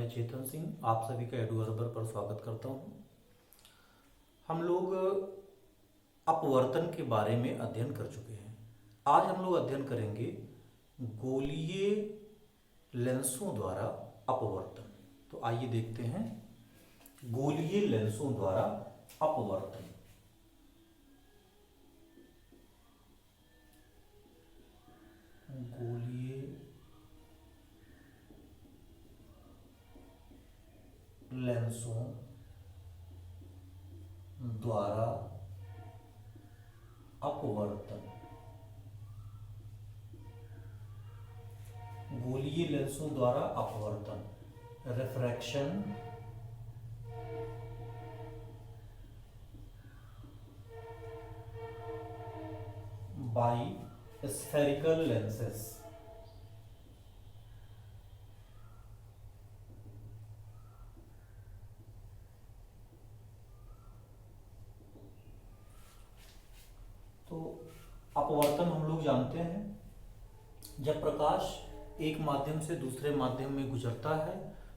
मैं चेतन सिंह आप सभी का एडू हर्बर पर स्वागत करता हूँ। हम लोग अपवर्तन के बारे में अध्ययन कर चुके हैं। आज हम लोग अध्ययन करेंगे गोलीय लेंसों द्वारा अपवर्तन। तो आइए देखते हैं गोलीय लेंसों द्वारा अपवर्तन। गोलीय लेंसों द्वारा अपवर्तन। गोलीय लेंसों द्वारा अपवर्तन, रिफ्रैक्शन बाय स्फेरिकल लेंसेस। तो अपवर्तन हम लोग जानते हैं, जब प्रकाश एक माध्यम से दूसरे माध्यम में गुजरता है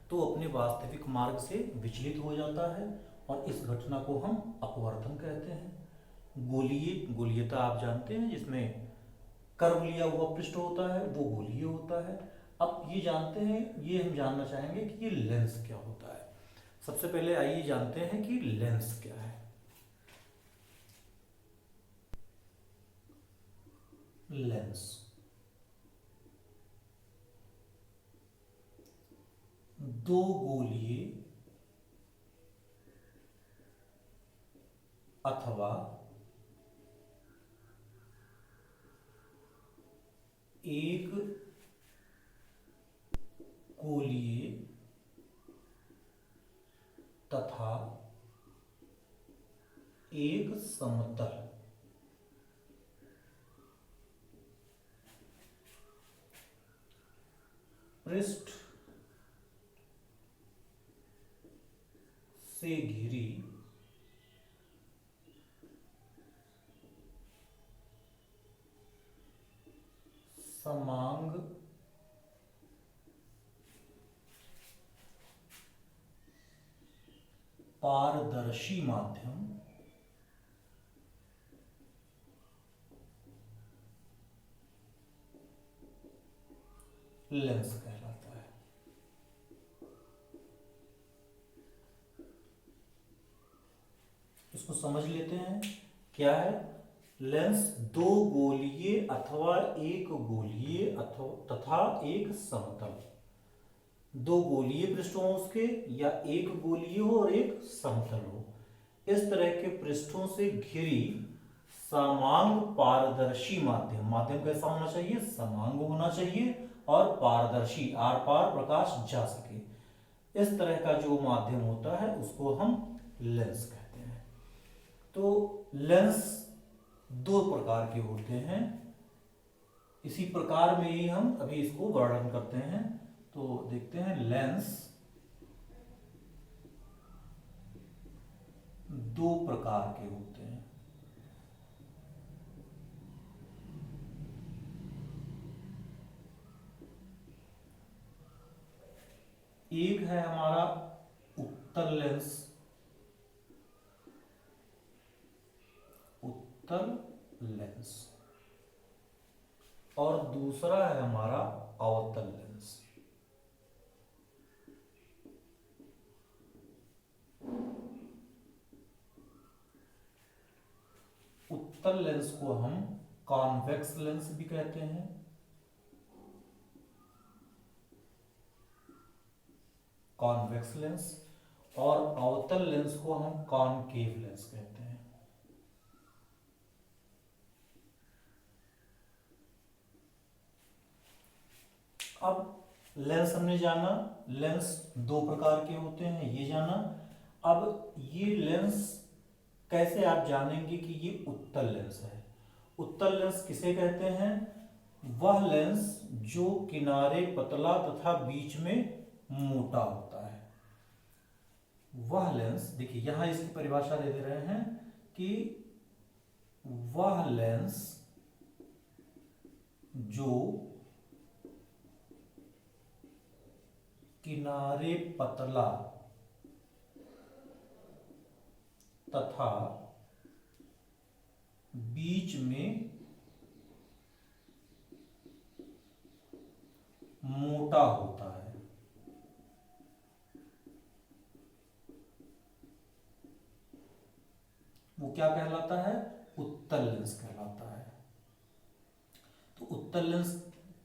तो अपने वास्तविक मार्ग से विचलित हो जाता है और इस घटना को हम अपवर्तन कहते हैं। गोलीयता आप जानते हैं, जिसमें कर्व लिया हुआ पृष्ठ होता है वो गोलीय होता है। अब ये जानते हैं, ये हम जानना चाहेंगे कि ये लेंस क्या होता है। सबसे पहले आइए जानते हैं कि लेंस क्या है। लेंस दो गोलीय अथवा एक गोलीय तथा एक समतल पृष्ठ से घिरी समांग पारदर्शी माध्यम लेंस कहलाता है। इसको समझ लेते हैं क्या है। लेंस दो गोलीय अथवा एक गोलीय तथा एक समतल, दो गोलीय पृष्ठ हो उसके, या एक गोलीय हो और एक समतल हो, इस तरह के पृष्ठों से घिरी समांग पारदर्शी माध्यम। माध्यम कैसा होना चाहिए? समांग होना चाहिए और पारदर्शी, आर पार प्रकाश जा सके। इस तरह का जो माध्यम होता है उसको हम लेंस कहते हैं। तो लेंस दो प्रकार के होते हैं। इसी प्रकार में ही हम अभी इसको वर्णन करते हैं। तो देखते हैं, लेंस दो प्रकार के होते हैं। एक है हमारा उत्तल लेंस, उत्तल लेंस, और दूसरा है हमारा अवतल लेंस। उत्तल लेंस को हम कॉन्वेक्स लेंस भी कहते हैं, कॉन्वेक्स लेंस, और अवतल लेंस को हम कॉनकेव लेंस कहते हैं। अब लेंस हमने जाना, लेंस दो प्रकार के होते हैं, ये जाना। अब ये लेंस कैसे आप जानेंगे कि ये उत्तल लेंस है? उत्तल लेंस किसे कहते हैं? वह लेंस जो किनारे पतला तथा बीच में मोटा होता है। वह लेंस, देखिए यहां इसकी परिभाषा दे रहे हैं कि वह लेंस जो किनारे पतला तथा बीच में मोटा होता है। वो क्या कहलाता है? उत्तल लेंस कहलाता है। तो उत्तल लेंस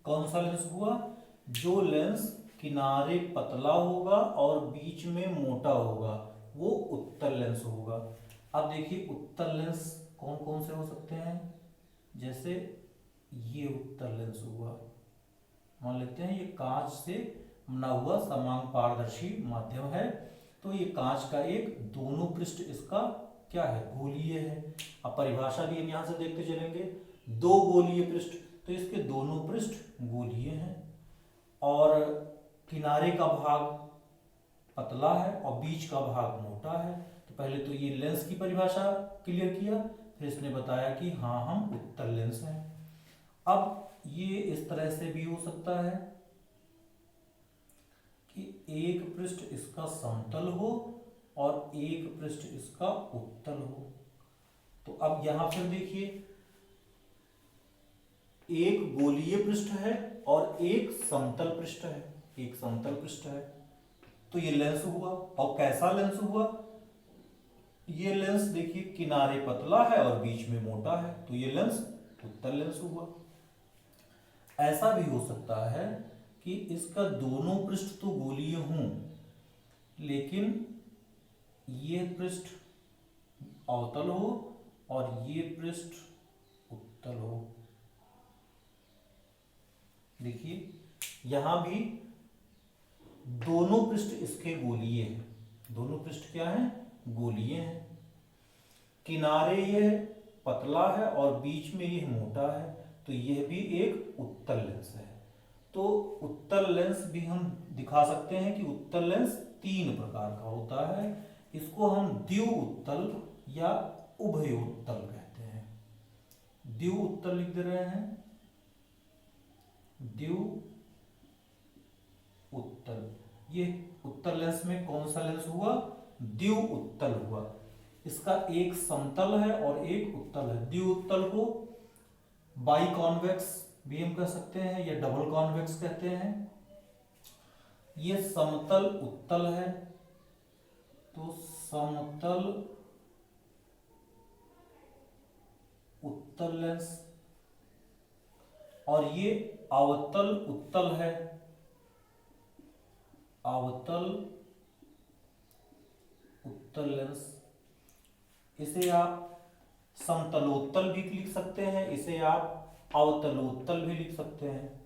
कौन सा लेंस हुआ? जो लेंस किनारे पतला होगा और बीच में मोटा होगा, वो उत्तल लेंस होगा। अब देखिए उत्तल लेंस कौन कौन से हो सकते हैं? जैसे ये उत्तल लेंस हुआ, मान लेते हैं ये कांच से बना हुआ समांग पारदर्शी माध्यम है। तो ये कांच का एक दोनों पृष्ठ इसका क्या है? गोलीय है। अब परिभाषा भी हम यहां से देखते चलेंगे। दो गोलीय पृष्ठ, तो इसके दोनों पृष्ठ गोलीय हैं और किनारे का भाग पतला है और बीच का भाग मोटा है। तो पहले तो ये लेंस की परिभाषा क्लियर किया, फिर इसने बताया कि हाँ हम उत्तल लेंस हैं। अब ये इस तरह से भी हो सकता है कि एक पृष्ठ इसका समतल हो और एक पृष्ठ इसका उत्तल हो। तो अब यहां फिर देखिए एक गोलीय पृष्ठ है और एक समतल पृष्ठ है, एक समतल पृष्ठ है। तो ये लेंस हुआ। और कैसा लेंस हुआ? ये लेंस देखिए किनारे पतला है और बीच में मोटा है, तो ये लेंस उत्तल लेंस हुआ। ऐसा भी हो सकता है कि इसका दोनों पृष्ठ तो गोलीय हों, लेकिन ये पृष्ठ अवतल हो और ये पृष्ठ उत्तल हो। देखिए यहां भी दोनों पृष्ठ इसके गोलीय हैं। दोनों पृष्ठ क्या हैं? गोलीय हैं। किनारे ये पतला है और बीच में ये मोटा है, तो यह भी एक उत्तल लेंस है। तो उत्तल लेंस भी हम दिखा सकते हैं कि उत्तल लेंस तीन प्रकार का होता है। इसको हम द्वि उत्तल या उभय उत्तल कहते हैं। द्वि उत्तल लिख दे रहे हैं, द्वि उत्तल। ये उत्तल लेंस में कौन सा लेंस हुआ? द्वि उत्तल हुआ। इसका एक समतल है और एक उत्तल है। द्वि उत्तल को बाई कॉन्वेक्स भी हम कह सकते हैं या डबल कॉन्वेक्स कहते हैं। ये समतल उत्तल है, तो समतल उत्तल लेंस। और ये अवतल उत्तल है, अवतल उत्तल लेंस। इसे आप समतलोत्तल भी लिख सकते हैं, इसे आप अवतलोत्तल भी लिख सकते हैं।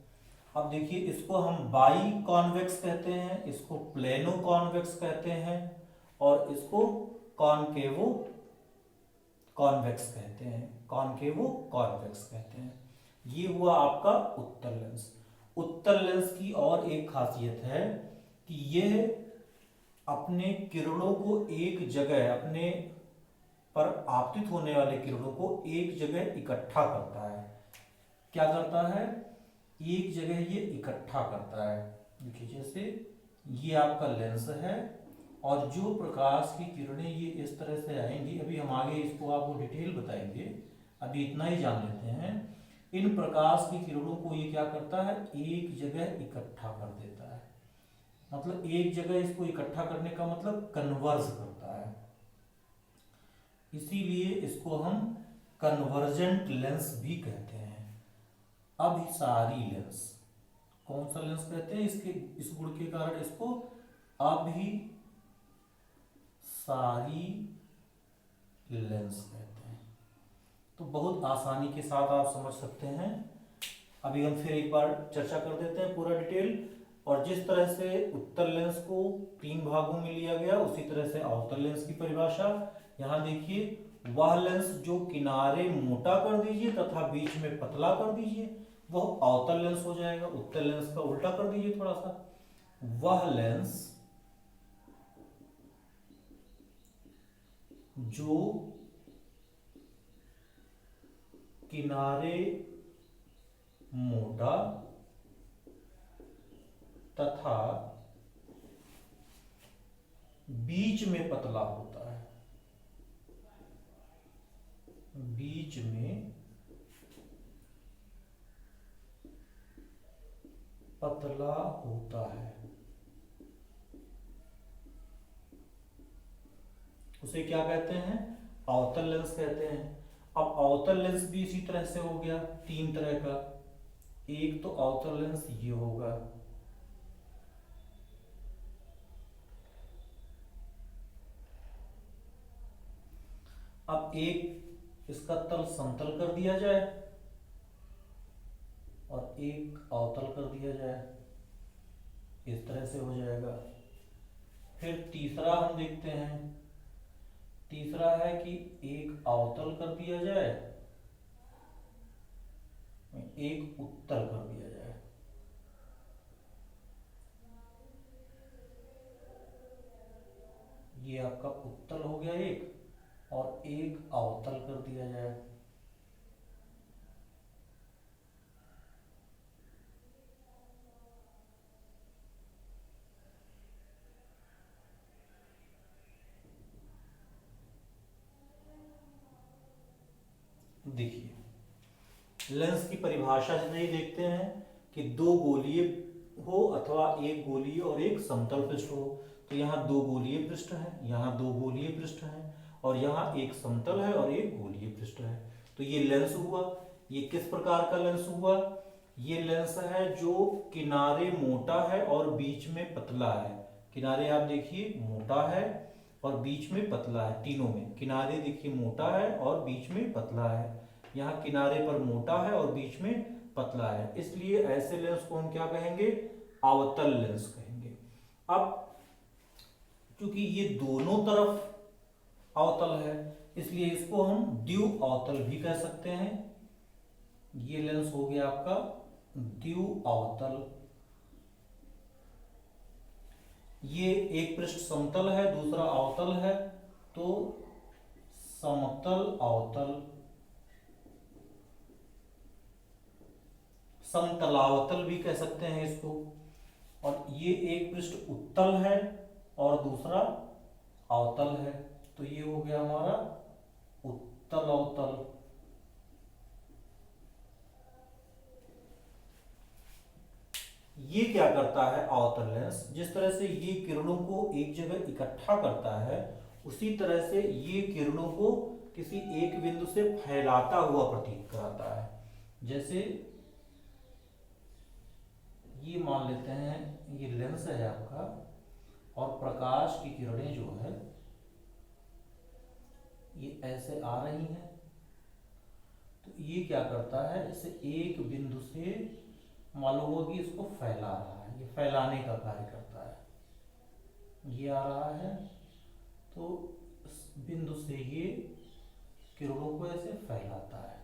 अब देखिए इसको हम बाई कॉन्वेक्स कहते हैं, इसको प्लेनो कॉन्वेक्स कहते हैं और इसको कॉनकेवो कॉन्वेक्स कहते हैं, कॉनकेवो कॉन्वेक्स कहते हैं। ये हुआ आपका उत्तल लेंस। उत्तल लेंस की और एक खासियत है कि यह अपने किरणों को एक जगह, अपने पर आपतित होने वाले किरणों को एक जगह इकट्ठा करता है। क्या करता है? एक जगह ये इकट्ठा करता है। देखिए जैसे ये आपका लेंस है और जो प्रकाश की किरणें ये इस तरह से आएंगी, अभी हम आगे इसको आपको डिटेल बताएंगे, अभी इतना ही जान लेते हैं। इन प्रकाश की किरणों को ये क्या करता है? एक जगह इकट्ठा कर देता है। मतलब एक जगह इसको इकट्ठा करने का मतलब कन्वर्ज करता है, इसीलिए इसको हम कन्वर्जेंट लेंस भी कहते हैं। अभिसारी लेंस, कौन सा लेंस कहते हैं? इसके इस गुण के कारण इसको अभिसारी लेंस कहते हैं। तो बहुत आसानी के साथ आप समझ सकते हैं। अभी हम फिर एक बार चर्चा कर देते हैं पूरा डिटेल। और जिस तरह से उत्तल लेंस को तीन भागों में लिया गया, उसी तरह से अवतल लेंस की परिभाषा। यहाँ देखिए वह लेंस जो किनारे मोटा कर दीजिए तथा बीच में पतला कर दीजिए, वह अवतल लेंस हो जाएगा। उत्तल लेंस का उल्टा कर दीजिए थोड़ा सा, वह लेंस जो किनारे मोटा तथा बीच में पतला होता है, बीच में पतला होता है, उसे क्या कहते हैं? अवतल लेंस कहते हैं। अब अवतल लेंस भी इसी तरह से हो गया, तीन तरह का। एक तो अवतल लेंस ये होगा, अब एक इसका तल समतल कर दिया जाए और एक अवतल कर दिया जाए, इस तरह से हो जाएगा। फिर तीसरा हम देखते हैं, तीसरा है कि एक अवतल कर दिया जाए, एक उत्तल कर दिया जाए। ये आपका उत्तल हो गया एक, और एक अवतल कर दिया जाए। देखिए लेंस की परिभाषा से ही देखते हैं कि दो गोलीय हो अथवा एक गोलीय और एक समतल पृष्ठ हो। तो यहाँ दो गोलीय पृष्ठ है, यहाँ दो गोलीय पृष्ठ है, और यहाँ एक समतल है और एक गोलीय पृष्ठ है। तो ये लेंस हुआ। ये किस प्रकार का लेंस हुआ? ये लेंस है जो किनारे मोटा है और बीच में पतला है। किनारे आप देखिए मोटा है और बीच में पतला है, तीनों में किनारे देखिए मोटा है और बीच में पतला है। यहाँ किनारे पर मोटा है और बीच में पतला है, इसलिए ऐसे लेंस को हम क्या कहेंगे? अवतल लेंस कहेंगे। अब क्योंकि ये दोनों तरफ अवतल है, इसलिए इसको हम द्वि अवतल भी कह सकते हैं। ये लेंस हो गया आपका द्वि अवतल। ये एक पृष्ठ समतल है, दूसरा अवतल है, तो समतल अवतल, समतलावतल भी कह सकते हैं इसको। और ये एक पृष्ठ उत्तल है और दूसरा अवतल है, तो ये हो गया हमारा उत्तल अवतल। ये क्या करता है अवतल लेंस? जिस तरह से ये किरणों को एक जगह इकट्ठा करता है, उसी तरह से ये किरणों को किसी एक बिंदु से फैलाता हुआ प्रतीत कराता है। जैसे ये मान लेते हैं ये लेंस है आपका, और प्रकाश की किरणें जो है ये ऐसे आ रही हैं, तो ये क्या करता है? इसे एक बिंदु से मालूम होगा कि इसको फैला रहा है, ये फैलाने का कार्य करता है। ये आ रहा है तो इस बिंदु से ये किरणों को ऐसे फैलाता है।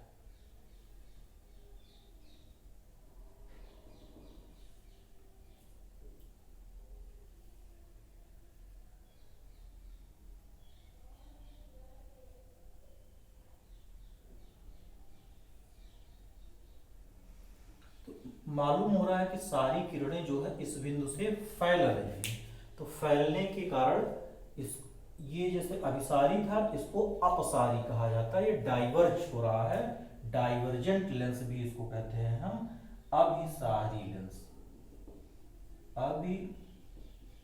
मालूम हो रहा है कि सारी किरणें जो है इस बिंदु से फैल रही हैं, तो फैलने के कारण इस ये जैसे अभिसारी था, इसको अपसारी कहा जाता है। ये डाइवर्ज हो रहा है, डाइवर्जेंट लेंस भी इसको कहते हैं हम, अभिसारी लेंस, अभिसारी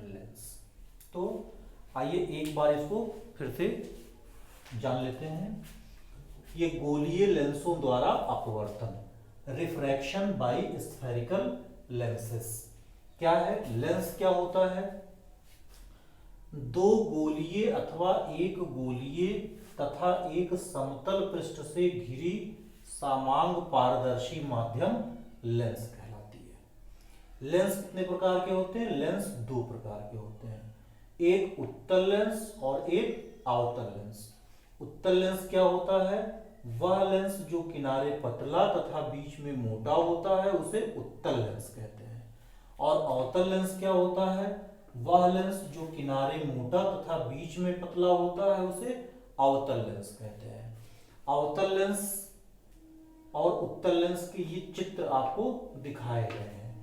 लेंस। तो आइए एक बार इसको फिर से जान लेते हैं। ये गोलीय लेंसों द्वारा अपवर्तन, रिफ्रैक्शन बाय स्फेरिकल लेंसेस। क्या है? लेंस क्या होता है? दो गोलीय अथवा एक गोलीय तथा एक समतल पृष्ठ से घिरी समांग पारदर्शी माध्यम लेंस कहलाती है। लेंस कितने प्रकार के होते हैं? लेंस दो प्रकार के होते हैं, एक उत्तल लेंस और एक अवतल लेंस। उत्तल लेंस क्या होता है? वह लेंस जो किनारे पतला तथा बीच में मोटा होता है उसे उत्तल लेंस कहते हैं। और अवतल लेंस क्या होता है? वह लेंस जो किनारे मोटा तथा बीच में पतला होता है उसे अवतल लेंस कहते हैं। अवतल लेंस और उत्तल लेंस के ये चित्र आपको दिखाए गए हैं।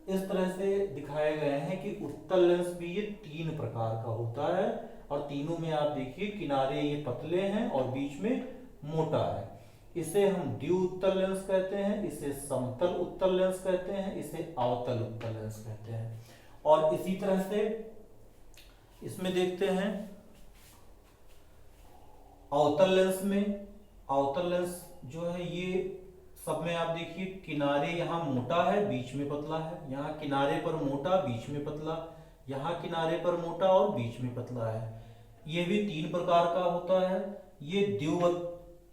इस तरह से दिखाए गए हैं कि उत्तल लेंस भी ये 3 प्रकार का होता है, और तीनों में आप देखिए किनारे ये पतले हैं और बीच में मोटा है। इसे हम द्वि उत्तल लेंस कहते हैं, इसे समतल उत्तल लेंस कहते हैं, इसे अवतल उत्तल लेंस कहते हैं। और इसी तरह से इसमें देखते हैं अवतल लेंस में, अवतल लेंस जो है ये सब में आप देखिए किनारे यहाँ मोटा है बीच में पतला है, यहाँ किनारे पर मोटा बीच में पतला, यहाँ किनारे पर मोटा और बीच में पतला है। ये भी 3 प्रकार का होता है। ये द्वि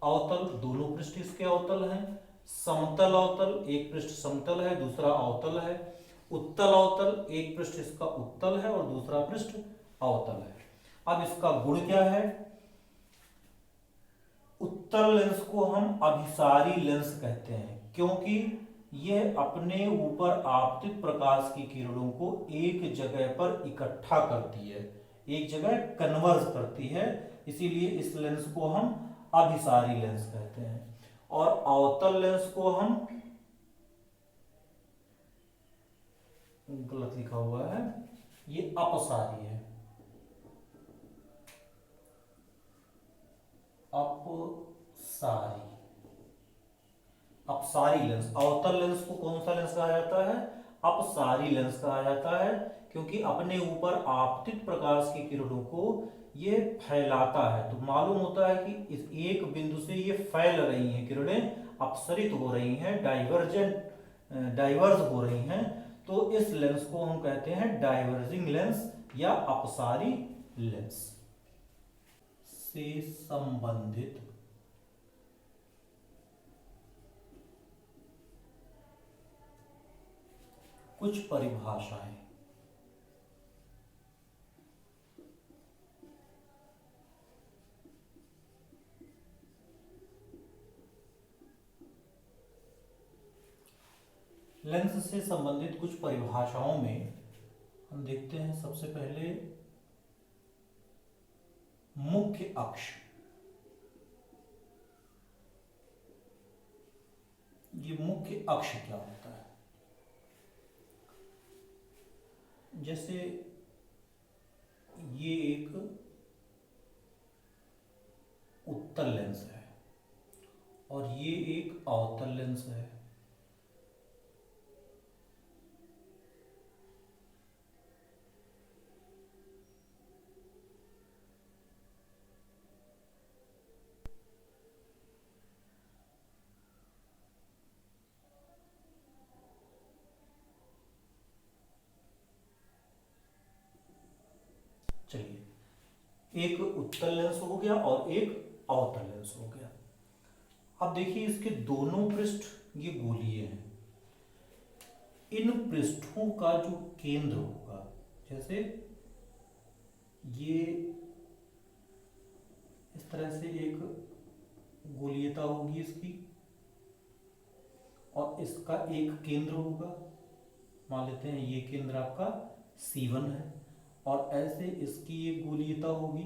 अवतल, दोनों पृष्ठ इसके अवतल हैं। समतल अवतल, एक पृष्ठ समतल है दूसरा अवतल है। उत्तल अवतल, एक पृष्ठ इसका उत्तल है और दूसरा पृष्ठ अवतल है। अब इसका गुण क्या है? उत्तल लेंस को हम अभिसारी लेंस कहते हैं, क्योंकि यह अपने ऊपर आपतित प्रकाश की किरणों को एक जगह पर इकट्ठा करती है, एक जगह कन्वर्ज करती है, इसीलिए इस लेंस को हम अभिसारी लेंस कहते हैं। और अवतल लेंस को हम, गलत लिखा हुआ है, ये अपसारी है, अपसारी, अपसारी लेंस। अवतल लेंस को कौन सा लेंस कहा जाता है? अपसारी लेंस कहा जाता है, क्योंकि अपने ऊपर आपतित प्रकाश की किरणों को ये फैलाता है। तो मालूम होता है कि इस एक बिंदु से ये फैल रही हैं किरणें, अपसरित हो रही हैं, डाइवर्ज हो रही हैं, तो इस लेंस को हम कहते हैं डाइवर्जिंग लेंस या अपसारी लेंस। से संबंधित कुछ परिभाषाएं। लेंस से संबंधित कुछ परिभाषाओं में हम देखते हैं सबसे पहले मुख्य अक्ष। ये मुख्य अक्ष क्या होता है? जैसे ये एक उत्तल लेंस है और ये एक अवतल लेंस है। चलिए, एक उत्तल लेंस हो गया और एक अवतल लेंस हो गया। अब देखिए इसके दोनों पृष्ठ ये गोलीय हैं। इन पृष्ठों का जो केंद्र होगा, जैसे ये इस तरह से एक गोलीयता होगी इसकी, और इसका एक केंद्र होगा, मान लेते हैं ये केंद्र आपका C1 है, और ऐसे इसकी एक गोलीयता होगी,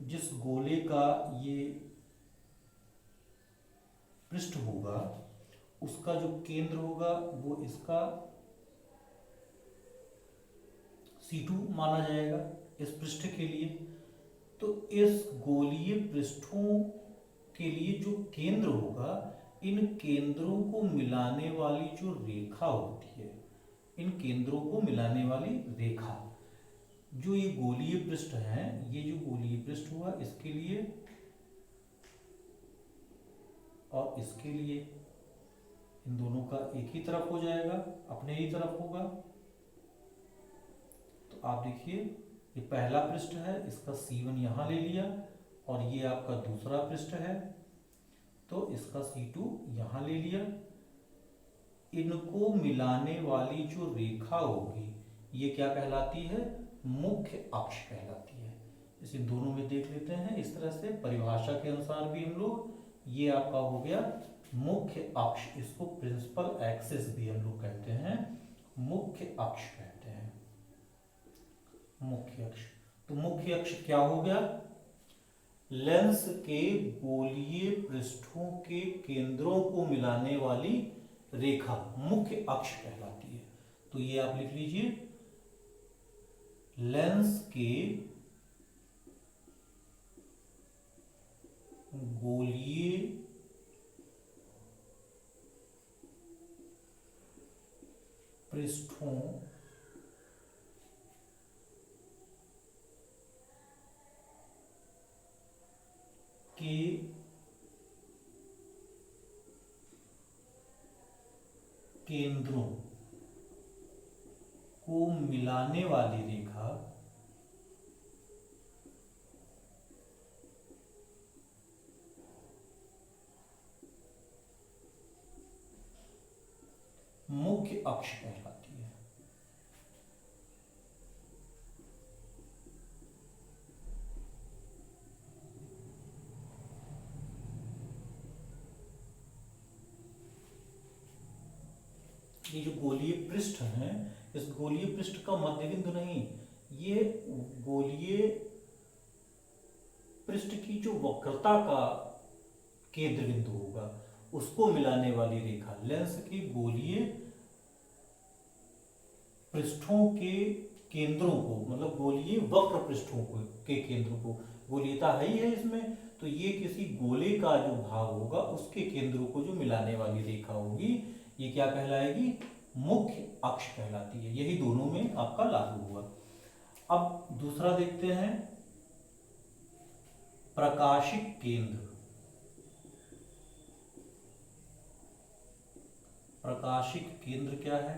जिस गोले का ये पृष्ठ होगा उसका जो केंद्र होगा वो इसका C2 माना जाएगा इस पृष्ठ के लिए। तो इस गोलीय पृष्ठों के लिए जो केंद्र होगा, इन केंद्रों को मिलाने वाली जो रेखा होती है, इन केंद्रों को मिलाने वाली रेखा, जो ये गोलीय पृष्ठ है, ये जो गोलीय पृष्ठ हुआ इसके लिए और इसके लिए, इन दोनों का एक ही तरफ हो जाएगा, अपने ही तरफ होगा। तो आप देखिए ये पहला पृष्ठ है, इसका C1 यहां ले लिया, और ये आपका दूसरा पृष्ठ है तो इसका C2 यहां ले लिया। इनको मिलाने वाली जो रेखा होगी ये क्या कहलाती है? मुख्य अक्ष कहलाती है। इसे दोनों में देख लेते हैं इस तरह से, परिभाषा के अनुसार भी हम लोग, ये आपका हो गया मुख्य अक्ष, इसको प्रिंसिपल एक्सिस भी हम लोग कहते हैं, मुख्य अक्ष कहते हैं, मुख्य अक्ष। तो मुख्य अक्ष क्या हो गया? लेंस के गोलीय पृष्ठों के केंद्रों को मिलाने वाली रेखा मुख्य अक्ष कहलाती है। तो ये आप लिख लीजिए, लेंस के गोलीय पृष्ठों के केंद्रों को मिलाने वाली रेखा मुख्य अक्ष कहलाती है। ये जो गोलीय पृष्ठ है, इस गोलीय पृष्ठ का मध्य बिंदु नहीं, ये गोलीय पृष्ठ की जो वक्रता का केंद्र बिंदु होगा उसको मिलाने वाली रेखा लेंस के गोलीय पृष्ठों के केंद्रों को, मतलब गोलीय वक्र पृष्ठों को के केंद्र को, गोलीयता है ही है इसमें, तो ये किसी गोले का जो भाग होगा उसके केंद्रों को जो मिलाने वाली रेखा होगी ये क्या कहलाएगी, मुख्य अक्ष कहलाती है। यही दोनों में आपका लागू हुआ। अब दूसरा देखते हैं, प्रकाशिक केंद्र। प्रकाशिक केंद्र क्या है,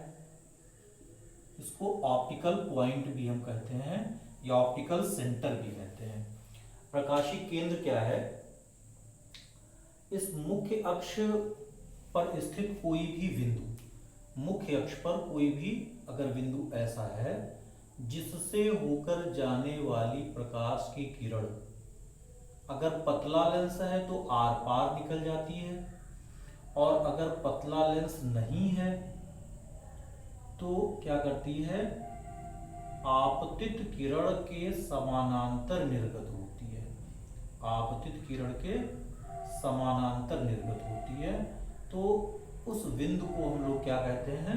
इसको ऑप्टिकल पॉइंट भी हम कहते हैं या ऑप्टिकल सेंटर भी कहते हैं। प्रकाशिक केंद्र क्या है, इस मुख्य अक्ष पर स्थित कोई भी बिंदु, मुख्य अक्ष पर कोई भी अगर बिंदु ऐसा है जिससे होकर जाने वाली प्रकाश की किरण अगर पतला लेंस है तो आर पार निकल जाती है, और अगर पतला लेंस नहीं है तो क्या करती है, आपतित किरण के समानांतर निर्गत होती है। आपतित किरण के समानांतर निर्गत होती है। तो उस बिंदु को हम लोग क्या कहते हैं,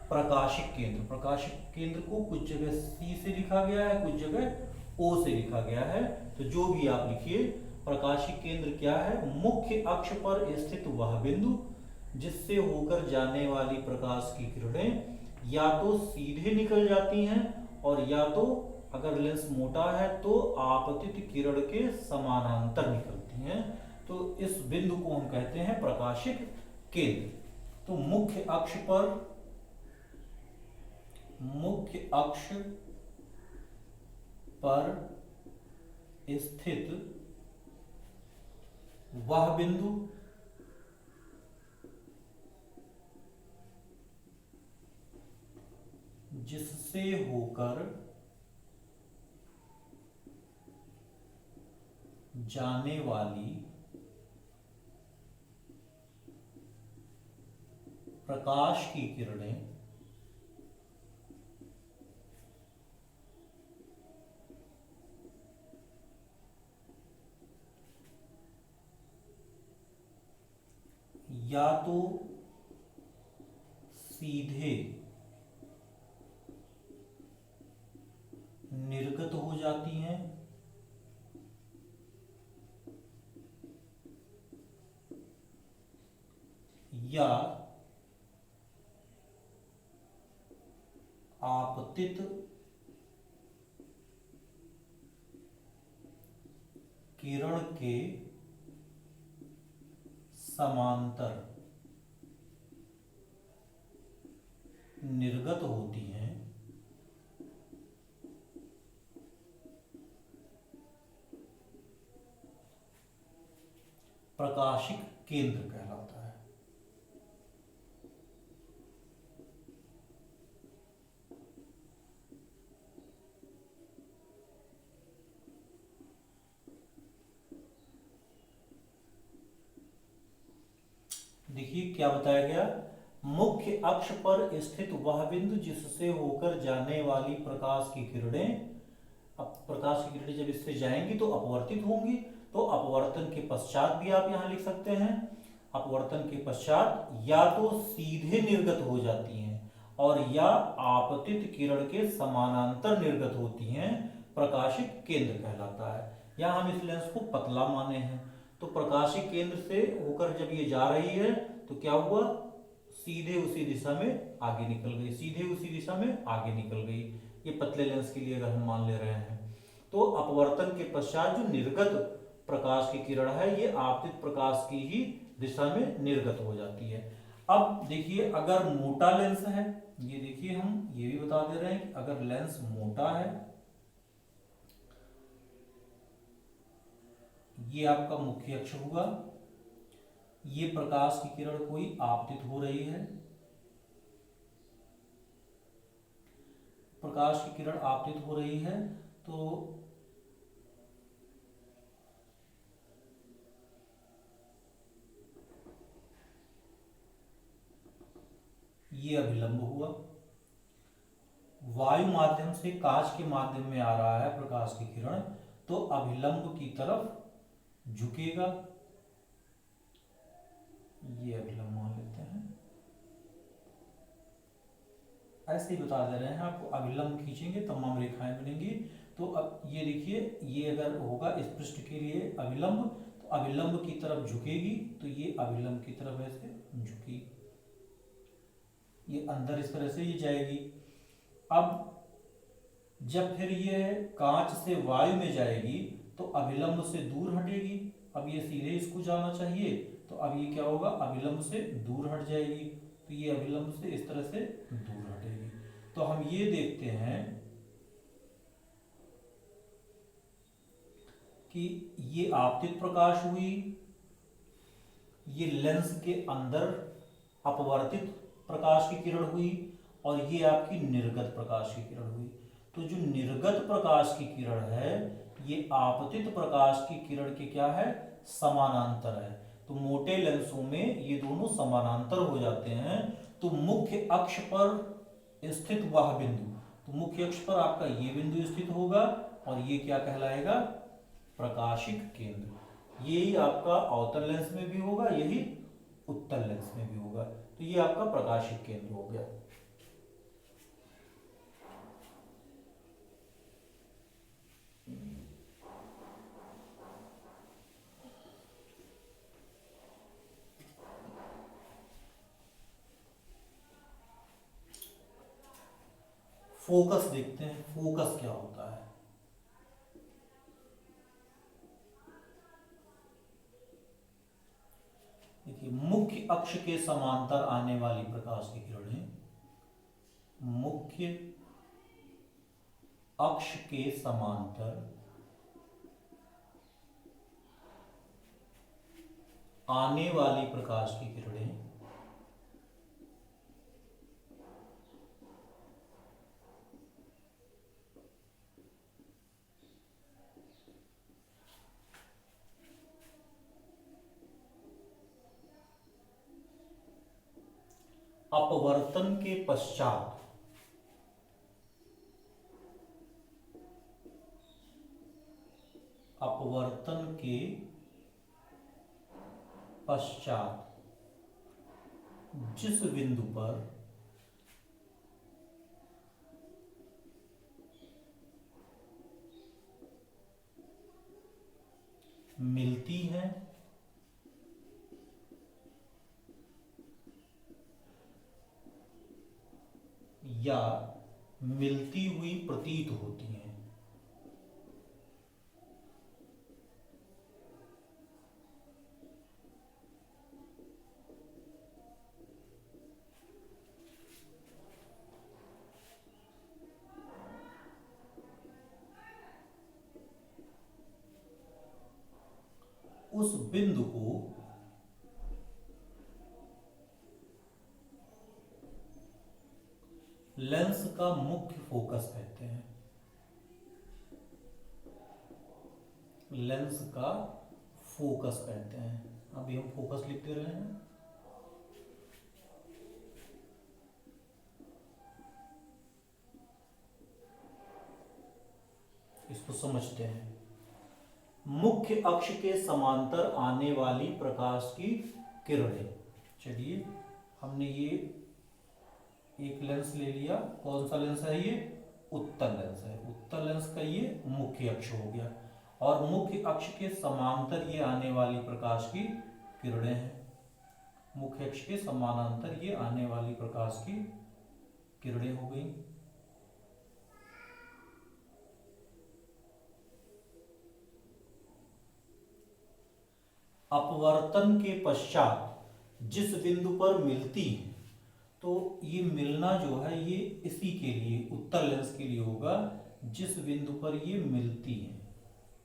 प्रकाशिक केंद्र। प्रकाशिक केंद्र को कुछ जगह सी से लिखा गया है, कुछ जगह ओ से लिखा गया है, तो जो भी आप लिखिए, प्रकाशिक केंद्र क्या है, मुख्य अक्ष पर स्थित वह बिंदु जिससे होकर जाने वाली प्रकाश की किरणें या तो सीधे निकल जाती हैं और या तो अगर लेंस मोटा है तो आपतित किरण के समानांतर निकलती हैं। तो इस बिंदु को हम कहते हैं प्रकाशिक केंद्र। तो मुख्य अक्ष पर स्थित वह बिंदु जिससे होकर जाने वाली प्रकाश की किरणें या तो सीधे निर्गत हो जाती हैं या आपतित किरण के समांतर निर्गत होती हैं। प्रकाशिक केंद्र कहलाता है। देखिए क्या बताया गया, मुख्य अक्ष पर स्थित वह बिंदु जिससे होकर जाने वाली प्रकाश की किरणें अब प्रकाश की किरणें जब इससे जाएंगी तो अपवर्तित होंगी, तो अपवर्तन के पश्चात भी आप यहां लिख सकते हैं, अपवर्तन के पश्चात या तो सीधे निर्गत हो जाती हैं और या आपतित किरण के समानांतर निर्गत होती हैं, प्रकाशिक केंद्र कहलाता है। यहाँ हम इस लेंस को पतला माने हैं, तो प्रकाशिक केंद्र से होकर जब ये जा रही है तो क्या हुआ, सीधे उसी दिशा में आगे निकल गई, सीधे उसी दिशा में आगे निकल गई। ये पतले लेंस के लिए अगर हम मान ले रहे हैं, तो अपवर्तन के पश्चात जो निर्गत प्रकाश की किरण है ये आपतित प्रकाश की ही दिशा में निर्गत हो जाती है। अब देखिए अगर मोटा लेंस है, ये देखिए हम ये भी बता दे रहे हैं कि अगर लेंस मोटा है, ये आपका मुख्य अक्ष होगा, ये प्रकाश की किरण कोई आपतित हो रही है, प्रकाश की किरण आपतित हो रही है, तो ये अभिलंब हुआ। वायु माध्यम से कांच के माध्यम में आ रहा है प्रकाश की किरण, तो अभिलंब की तरफ झुकेगा, ये अभिलंब मान लेते हैं, ऐसे ही बता दे रहे हैं आपको। अभिलंब खींचेंगे तमाम रेखाएं बनेंगी, तो अब ये देखिए, ये अगर होगा इस पृष्ठ के लिए अभिलंब, तो अभिलंब की तरफ झुकेगी, तो ये अभिलंब की तरफ ऐसे झुकी, ये अंदर इस तरह से ये जाएगी। अब जब फिर ये कांच से वायु में जाएगी तो अभिलंब से दूर हटेगी, अब ये सीधे इसको जाना चाहिए, तो अब ये क्या होगा, अभिलंब से दूर हट जाएगी, तो ये अभिलंब से इस तरह से दूर हटेगी। तो हम ये देखते हैं कि ये आपतित प्रकाश हुई, ये लेंस के अंदर अपवर्तित प्रकाश की किरण हुई, और ये आपकी निर्गत प्रकाश की किरण हुई। तो जो निर्गत प्रकाश की किरण है ये आपतित प्रकाश की किरण के क्या है, समानांतर है। तो मोटे लेंसों में ये दोनों समानांतर हो जाते हैं, तो मुख्य अक्ष पर स्थित वह बिंदु, तो मुख्य अक्ष पर आपका ये बिंदु स्थित होगा, और ये क्या कहलाएगा, प्रकाशिक केंद्र। यही आपका अवतल लेंस में भी होगा, यही उत्तल लेंस में भी होगा, तो ये आपका प्रकाशिक केंद्र हो गया। फोकस देखते हैं, फोकस क्या होता है। देखिए मुख्य अक्ष के समांतर आने वाली प्रकाश की किरणें, मुख्य अक्ष के समांतर आने वाली प्रकाश की किरणें अपवर्तन के पश्चात जिस बिंदु पर मिलती है या मिलती हुई प्रतीत होती हैं, उस बिंदु को लेंस का मुख्य फोकस कहते हैं, लेंस का फोकस कहते हैं। अभी हम फोकस लिखते रहे हैं। इसको समझते हैं। मुख्य अक्ष के समांतर आने वाली प्रकाश की किरणें। चलिए, हमने ये एक लेंस ले लिया। कौन सा लेंस है ये? उत्तल लेंस है। उत्तल लेंस का ये मुख्य अक्ष हो गया, और मुख्य अक्ष के समांतर ये आने वाली प्रकाश की किरणें हैं। मुख्य अक्ष के समानांतर ये आने वाली प्रकाश की किरणें हो गई। अपवर्तन के पश्चात जिस बिंदु पर मिलती है, तो ये मिलना जो है ये इसी के लिए, उत्तल लेंस के लिए होगा। जिस बिंदु पर ये मिलती है,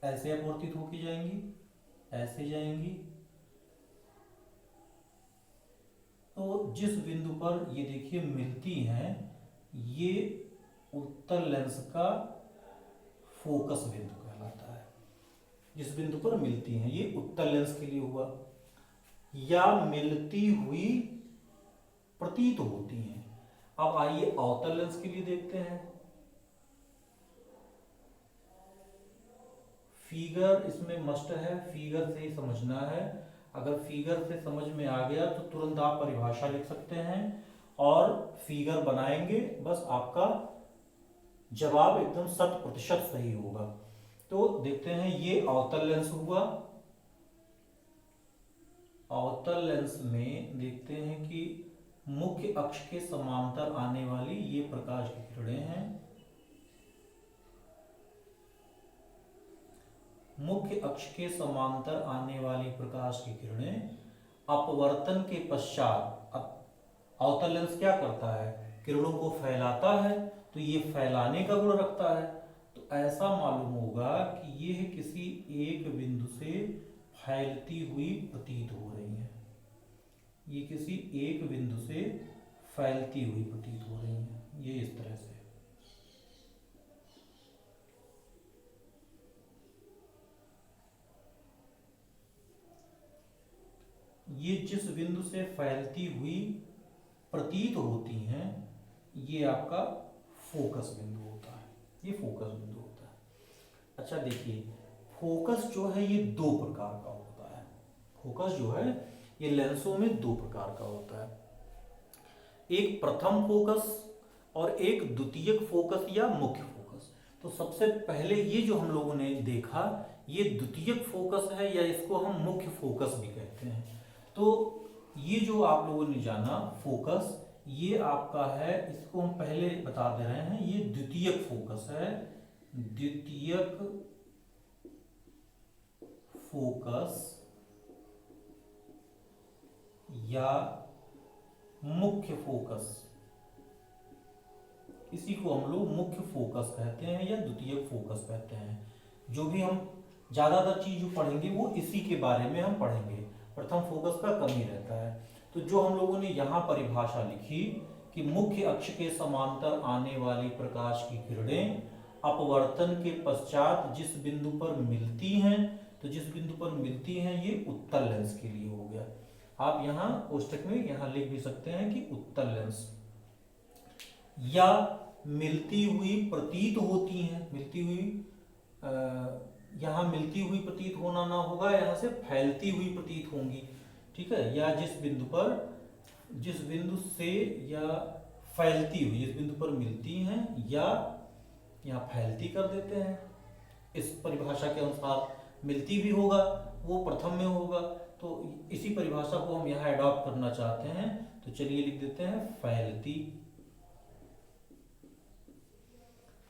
ऐसे अपवर्तित होके जाएंगी, ऐसे जाएंगी। तो जिस बिंदु पर ये देखिए मिलती हैं, ये उत्तल लेंस का फोकस बिंदु कहलाता है। जिस बिंदु पर मिलती हैं, ये उत्तल लेंस के लिए हुआ। या मिलती हुई प्रतीत होती हैं। अब आइए अवतल लेंस के लिए देखते हैं। फिगर इसमें मस्ट है, फिगर से ही समझना है। अगर फिगर से समझ में आ गया तो तुरंत आप परिभाषा लिख सकते हैं और फिगर बनाएंगे, बस आपका जवाब एकदम 100% सही होगा। तो देखते हैं, ये अवतल लेंस हुआ। अवतल लेंस में देखते हैं कि मुख्य अक्ष के समांतर आने वाली ये प्रकाश की किरणें हैं। मुख्य अक्ष के समांतर आने वाली प्रकाश की किरणें अपवर्तन के पश्चात, अवतल लेंस क्या करता है? किरणों को फैलाता है, तो ये फैलाने का गुण रखता है। तो ऐसा मालूम होगा कि यह किसी एक बिंदु से फैलती हुई प्रतीत हो रही है। ये किसी एक बिंदु से फैलती हुई प्रतीत हो रही है, ये इस तरह से। ये जिस बिंदु से फैलती हुई प्रतीत होती हैं, ये आपका फोकस बिंदु होता है। ये फोकस बिंदु होता है। अच्छा देखिए, फोकस जो है ये दो प्रकार का होता है। फोकस जो है ये लेंसों में दो प्रकार का होता है, एक प्रथम फोकस और एक द्वितीयक फोकस या मुख्य फोकस। तो सबसे पहले ये जो हम लोगों ने देखा, ये द्वितीयक फोकस है, या इसको हम मुख्य फोकस भी कहते हैं। तो ये जो आप लोगों ने जाना फोकस, ये आपका है, इसको हम पहले बता दे रहे हैं, ये द्वितीयक फोकस है। द्वितीयक फोकस या मुख्य फोकस, इसी को हम लोग मुख्य फोकस कहते हैं या द्वितीयक फोकस कहते हैं। जो भी हम ज्यादातर चीज जो पढ़ेंगे वो इसी के बारे में हम पढ़ेंगे। प्रथम फोकस का कम ही रहता है। तो जो हम लोगों ने यहाँ परिभाषा लिखी कि मुख्य अक्ष के समांतर आने वाली प्रकाश की किरणें अपवर्तन के पश्चात जिस बिंदु पर मिलती हैं, तो जिस बिंदु पर मिलती हैं ये उत्तल लेंस के लिए हो गया। आप यहाँ कोष्टक में यहाँ लिख भी सकते हैं कि उत्तल लेंस। या मिलती हुई प्रतीत होती हैं, मिलती हुई यहाँ मिलती हुई प्रतीत होना ना होगा, यहाँ से फैलती हुई प्रतीत होंगी, ठीक है। या जिस बिंदु से या फैलती हुई, जिस बिंदु पर मिलती हैं या यहाँ फैलती कर देते हैं। इस परिभाषा के अनुसार मिलती भी होगा, वो प्रथम में होगा। तो इसी परिभाषा को हम यहाँ अडॉप्ट करना चाहते हैं, तो चलिए लिख देते हैं फैलती।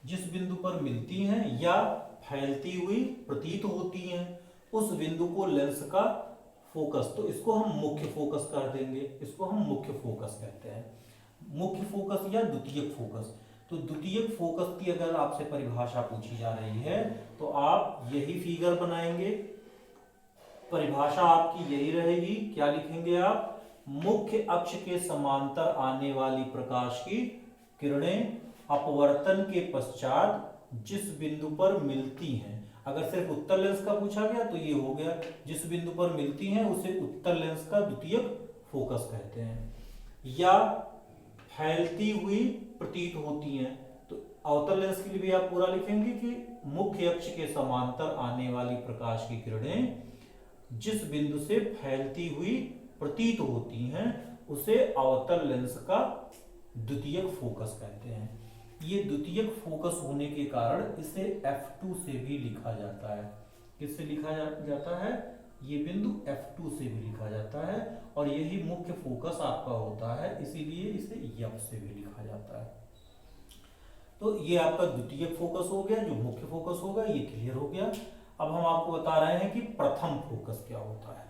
जिस बिंदु पर मिलती हैं या फैलती हुई प्रतीत होती हैं, उस बिंदु को लेंस का फोकस, तो इसको हम मुख्य फोकस कर देंगे, इसको हम मुख्य फोकस कहते हैं। मुख्य फोकस या द्वितीयक फोकस। तो द्वितीयक फोकस की अगर आपसे परिभाषा पूछी जा रही है तो आप यही फिगर बनाएंगे, परिभाषा आपकी यही रहेगी। क्या लिखेंगे आप? मुख्य अक्ष के समांतर आने वाली प्रकाश की किरणें अपवर्तन के पश्चात जिस बिंदु पर मिलती हैं। अगर सिर्फ उत्तल लेंस का पूछा गया तो ये हो गया, जिस बिंदु पर मिलती हैं उसे उत्तल लेंस का द्वितीयक फोकस कहते हैं। या फैलती हुई प्रतीत होती हैं, तो अवतल लेंस के लिए भी आप पूरा लिखेंगे कि मुख्य अक्ष के समांतर आने वाली प्रकाश की किरणें जिस बिंदु से फैलती हुई प्रतीत होती हैं उसे अवतल लेंस का द्वितीयक फोकस कहते हैं। ये द्वितीयक फोकस होने के कारण इसे F2 से भी लिखा जाता है। किससे लिखा जाता है? ये बिंदु F2 से भी लिखा जाता है और यही मुख्य फोकस आपका होता है, इसीलिए इसे F से भी लिखा जाता है। तो ये आपका द्वितीयक फोकस हो गया, जो मुख्य फोकस होगा ये क्लियर हो गया। अब हम आपको बता रहे हैं कि प्रथम फोकस क्या होता है।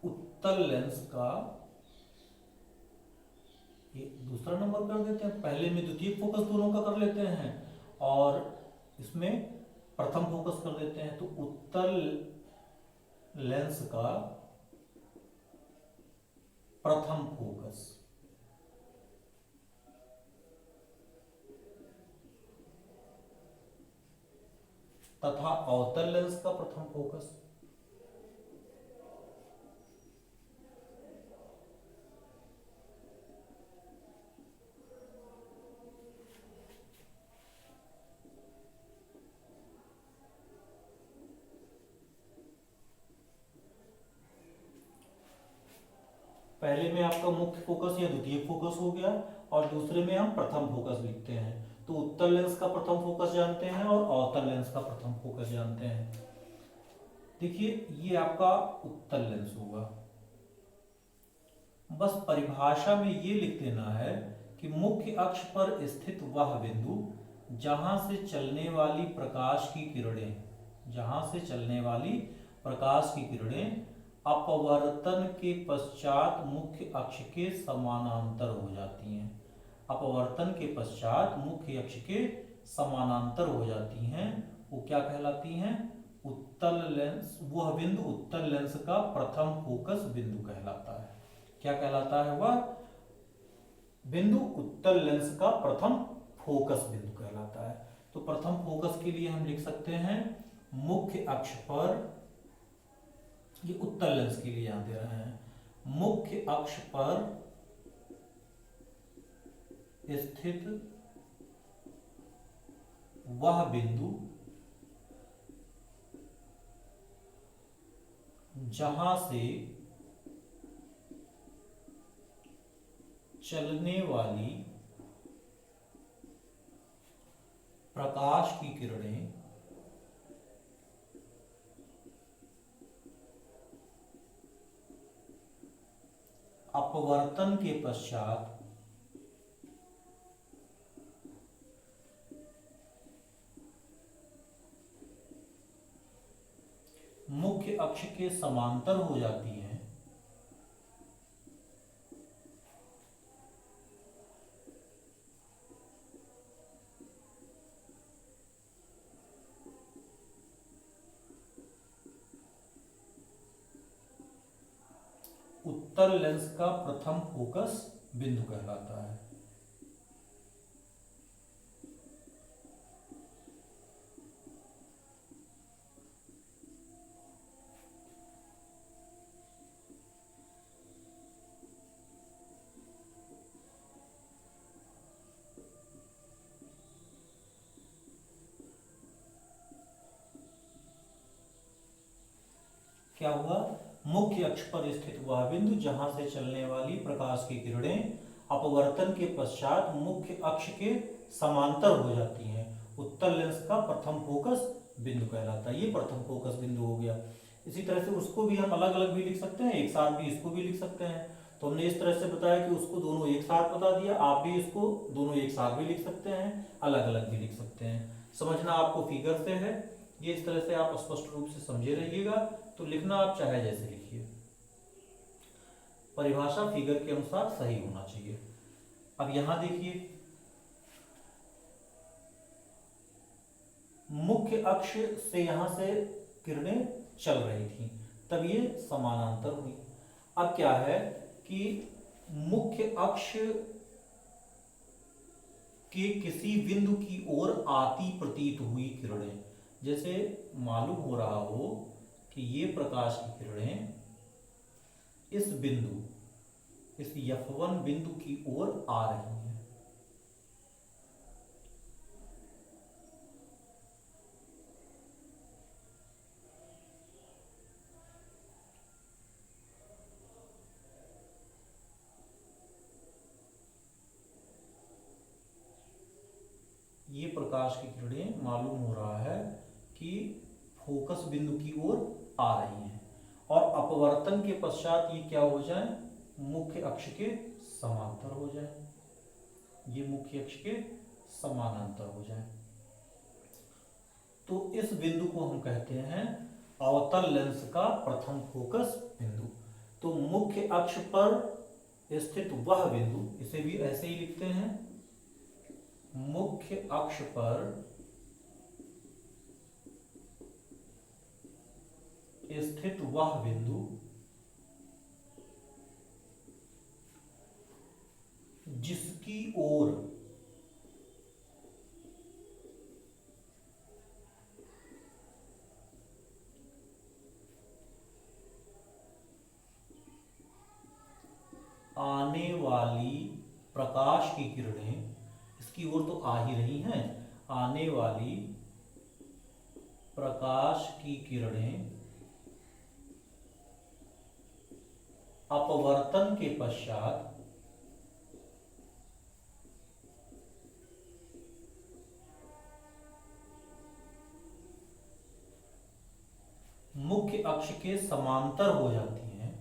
उत्तल लेंस का दूसरा नंबर कर देते हैं, पहले में द्वितीयक फोकस दोनों का कर लेते हैं और इसमें प्रथम फोकस कर देते हैं। तो उत्तल लेंस का प्रथम फोकस तथा अवतल लेंस का प्रथम फोकस पहले में आपका मुख्य फोकस या द्वितीय फोकस हो गया और दूसरे में हम प्रथम फोकस लिखते हैं। तो उत्तल लेंस का प्रथम फोकस जानते हैं और अवतल लेंस का प्रथम फोकस जानते हैं। देखिए ये आपका उत्तल लेंस होगा। बस परिभाषा में ये लिख देना है कि मुख्य अक्ष पर स्थित वह बिंदु जहां से चलने वाली प्रकाश की किरणें अपवर्तन के पश्चात मुख्य अक्ष के समानांतर हो जाती हैं। अपवर्तन के पश्चात मुख्य अक्ष के समानांतर हो जाती हैं, वो क्या कहलाती हैं? उत्तल लेंस। वह बिंदु उत्तल लेंस का प्रथम फोकस बिंदु कहलाता है। क्या कहलाता है? वह बिंदु उत्तल लेंस का प्रथम फोकस बिंदु कहलाता है। तो प्रथम फोकस के लिए हम लिख सकते हैं मुख्य अक्ष पर, ये उत्तल लेंस के लिए यहां दे रहे हैं, मुख्य अक्ष पर स्थित वह बिंदु जहां से चलने वाली प्रकाश की किरणें अपवर्तन के पश्चात मुख्य अक्ष के समांतर हो जाती हैं, उत्तल लेंस का प्रथम फोकस बिंदु कहलाता है। क्या हुआ? मुख्य अक्ष पर स्थित वह बिंदु जहां से चलने वाली प्रकाश की किरणें अपवर्तन के पश्चात मुख्य अक्ष के समांतर हो जाती हैं, उत्तल लेंस का प्रथम फोकस बिंदु कहलाता है। ये प्रथम फोकस बिंदु हो गया। इसी तरह से उसको भी हम अलग अलग भी लिख सकते हैं, एक साथ भी इसको भी लिख सकते हैं। तो हमने इस तरह से बताया कि उसको दोनों एक साथ बता दिया, आप भी इसको दोनों एक साथ भी लिख सकते हैं, अलग अलग भी लिख सकते हैं। समझना आपको फिगर से है, ये इस तरह से आप स्पष्ट रूप से समझे रहिएगा। तो लिखना आप चाहे जैसे लिखिए, परिभाषा फिगर के अनुसार सही होना चाहिए। अब यहां देखिए, मुख्य अक्ष से यहां से किरणें चल रही थी, तब ये समानांतर हुई। अब क्या है कि मुख्य अक्ष के किसी बिंदु की ओर आती प्रतीत हुई किरणें, जैसे मालूम हो रहा हो कि ये प्रकाश की किरणें इस बिंदु, इस F1 बिंदु की ओर आ रही हैं। ये प्रकाश की किरणें मालूम हो रहा है कि फोकस बिंदु की ओर आ रही हैं और अपवर्तन के पश्चात ये क्या हो जाए, मुख्य अक्ष के समांतर हो जाए, ये मुख्य अक्ष के समानांतर हो जाए। तो इस बिंदु को हम कहते हैं अवतल लेंस का प्रथम फोकस बिंदु। तो मुख्य अक्ष पर स्थित वह बिंदु, इसे भी ऐसे ही लिखते हैं, मुख्य अक्ष पर स्थित वह बिंदु जिसकी ओर आने वाली प्रकाश की किरणें, इसकी ओर तो आ ही रही हैं, आने वाली प्रकाश की किरणें अपवर्तन के पश्चात मुख्य अक्ष के समांतर हो जाती हैं।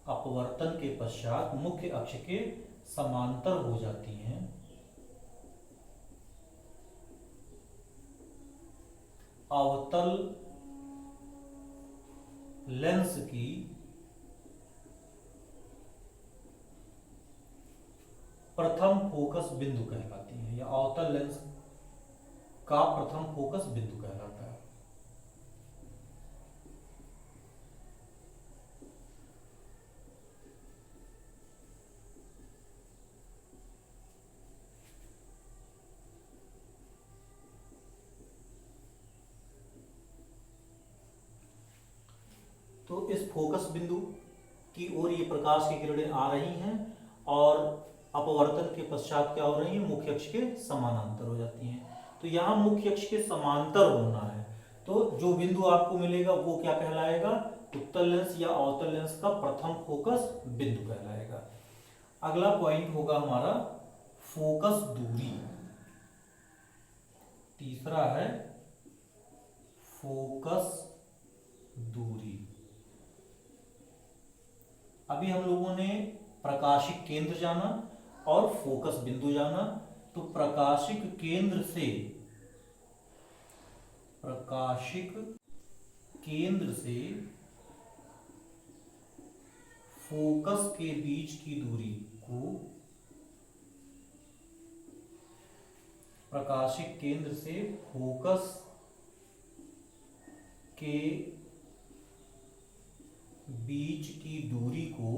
अपवर्तन के पश्चात मुख्य अक्ष के समांतर हो जाती हैं अवतल लेंस की प्रथम फोकस बिंदु कहलाती है, या अवतल लेंस का प्रथम फोकस बिंदु कहलाता है। तो इस फोकस बिंदु की ओर ये प्रकाश की किरणें आ रही हैं और अपवर्तन के पश्चात क्या हो रही है, मुख्य अक्ष के समानांतर हो जाती हैं। तो यहाँ मुख्य अक्ष के समांतर होना है, तो जो बिंदु आपको मिलेगा वो क्या कहलाएगा, उत्तल लेंस या अवतल लेंस का प्रथम फोकस बिंदु कहलाएगा। अगला पॉइंट होगा हमारा फोकस दूरी। तीसरा है फोकस दूरी। अभी हम लोगों ने प्रकाशिक केंद्र जाना और फोकस बिंदु जाना। तो प्रकाशिक केंद्र से फोकस के बीच की दूरी को प्रकाशिक केंद्र से फोकस के बीच की दूरी को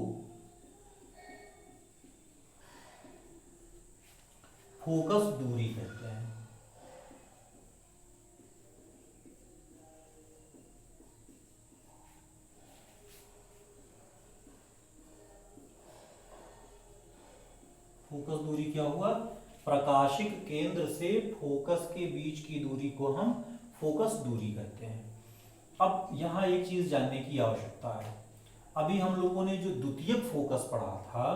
फोकस दूरी कहते हैं। फोकस दूरी क्या हुआ, प्रकाशिक केंद्र से फोकस के बीच की दूरी को हम फोकस दूरी कहते हैं। अब यहां एक चीज जानने की आवश्यकता है। अभी हम लोगों ने जो द्वितीयक फोकस पढ़ा था,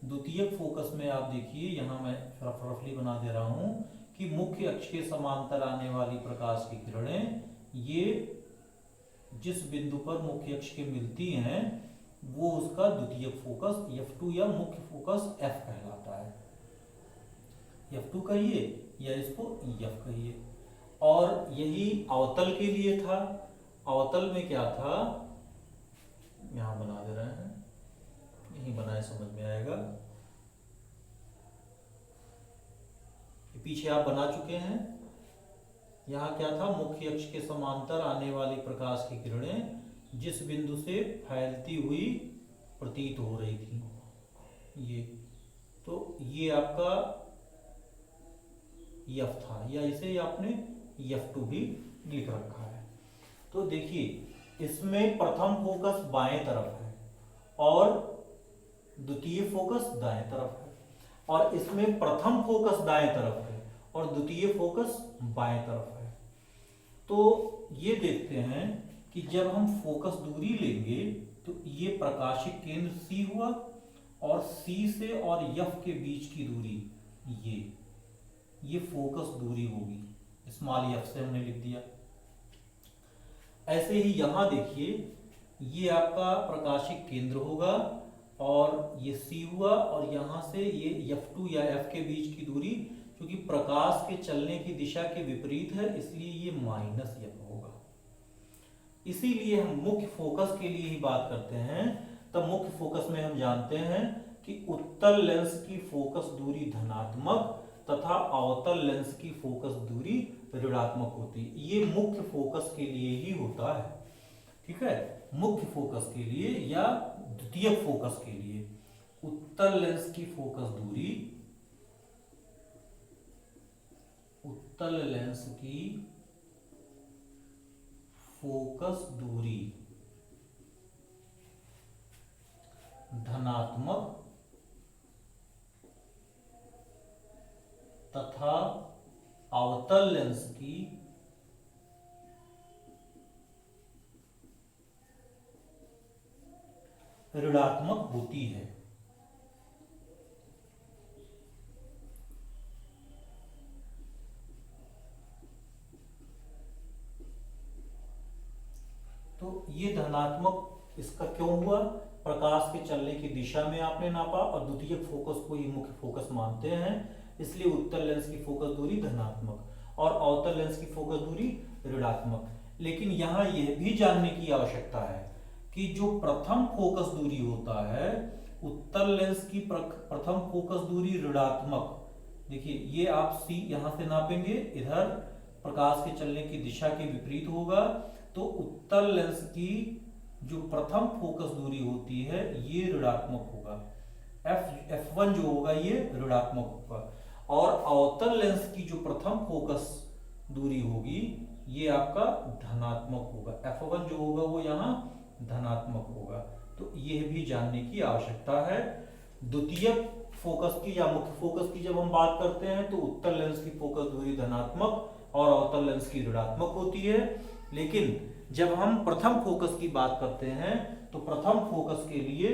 द्वितीयक फोकस में आप देखिए, यहां मैं रफली बना दे रहा हूं कि मुख्य अक्ष के समांतर आने वाली प्रकाश की किरणें ये जिस बिंदु पर मुख्य अक्ष के मिलती हैं वो उसका द्वितीयक फोकस F2 या मुख्य फोकस F कहलाता है। F2 कहिए या इसको F कहिए। और यही अवतल के लिए था। अवतल में क्या था, यहां बना दे रहे हैं, यही बनाए समझ में आएगा। पीछे आप बना चुके हैं, यहाँ क्या था, मुख्य अक्ष के समांतर आने वाली प्रकाश की किरणें जिस बिंदु से फैलती हुई प्रतीत हो रही थी, ये तो ये आपका यफ था, या इसे आपने F2 भी लिख रखा है। तो देखिए इसमें प्रथम फोकस बाएं तरफ है और द्वितीय फोकस दाएं तरफ है, और इसमें प्रथम फोकस दाएं तरफ है और द्वितीय फोकस बाएं तरफ है। तो ये देखते हैं कि जब हम फोकस दूरी लेंगे तो ये प्रकाशिक केंद्र C हुआ, और C से और F के बीच की दूरी ये फोकस दूरी होगी, स्मॉल f से हमने लिख दिया। ऐसे ही यहां देखिए, ये आपका प्रकाशिक केंद्र होगा और ये C हुआ, और यहां से ये F2 या F के बीच की दूरी, क्योंकि प्रकाश के चलने की दिशा के विपरीत है इसलिए ये -F होगा। इसीलिए हम मुख्य फोकस के लिए ही बात करते हैं, तब मुख्य फोकस में हम जानते हैं कि उत्तल लेंस की फोकस दूरी धनात्मक तथा अवतल लेंस की फोकस दूरी ऋणात्मक होती है। ये मुख्य फोकस के लिए ही होता है, ठीक है, मुख्य फोकस के लिए या द्वितीय फोकस के लिए उत्तल लेंस की फोकस दूरी, उत्तल लेंस की फोकस दूरी धनात्मक तथा अवतल लेंस की ऋणात्मक होती है। तो ये धनात्मक इसका क्यों हुआ, प्रकाश के चलने की दिशा में आपने नापा और द्वितीय फोकस को ही मुख्य फोकस मानते हैं, इसलिए उत्तल लेंस की फोकस दूरी धनात्मक और अवतल लेंस की फोकस दूरी ऋणात्मक। लेकिन यहाँ यह भी जानने की आवश्यकता है कि जो प्रथम फोकस दूरी होता है, उत्तल लेंस की प्रथम फोकस दूरी ऋणात्मक, देखिए ये आप C यहां से नापेंगे, इधर प्रकाश के चलने की दिशा के विपरीत होगा, तो उत्तल लेंस की जो प्रथम फोकस दूरी होती है ये ऋणात्मक होगा, F1 जो होगा ये ऋणात्मक होगा, और अवतल लेंस की जो प्रथम फोकस दूरी होगी ये आपका धनात्मक होगा, F1 जो होगा वो यहाँ धनात्मक होगा। तो यह भी जानने की आवश्यकता है। द्वितीय फोकस की या मुख्य फोकस की जब हम बात करते हैं तो उत्तल लेंस की फोकस दूरी धनात्मक और अवतल लेंस की ऋणात्मक होती है, लेकिन जब हम प्रथम फोकस की बात करते हैं तो प्रथम फोकस के लिए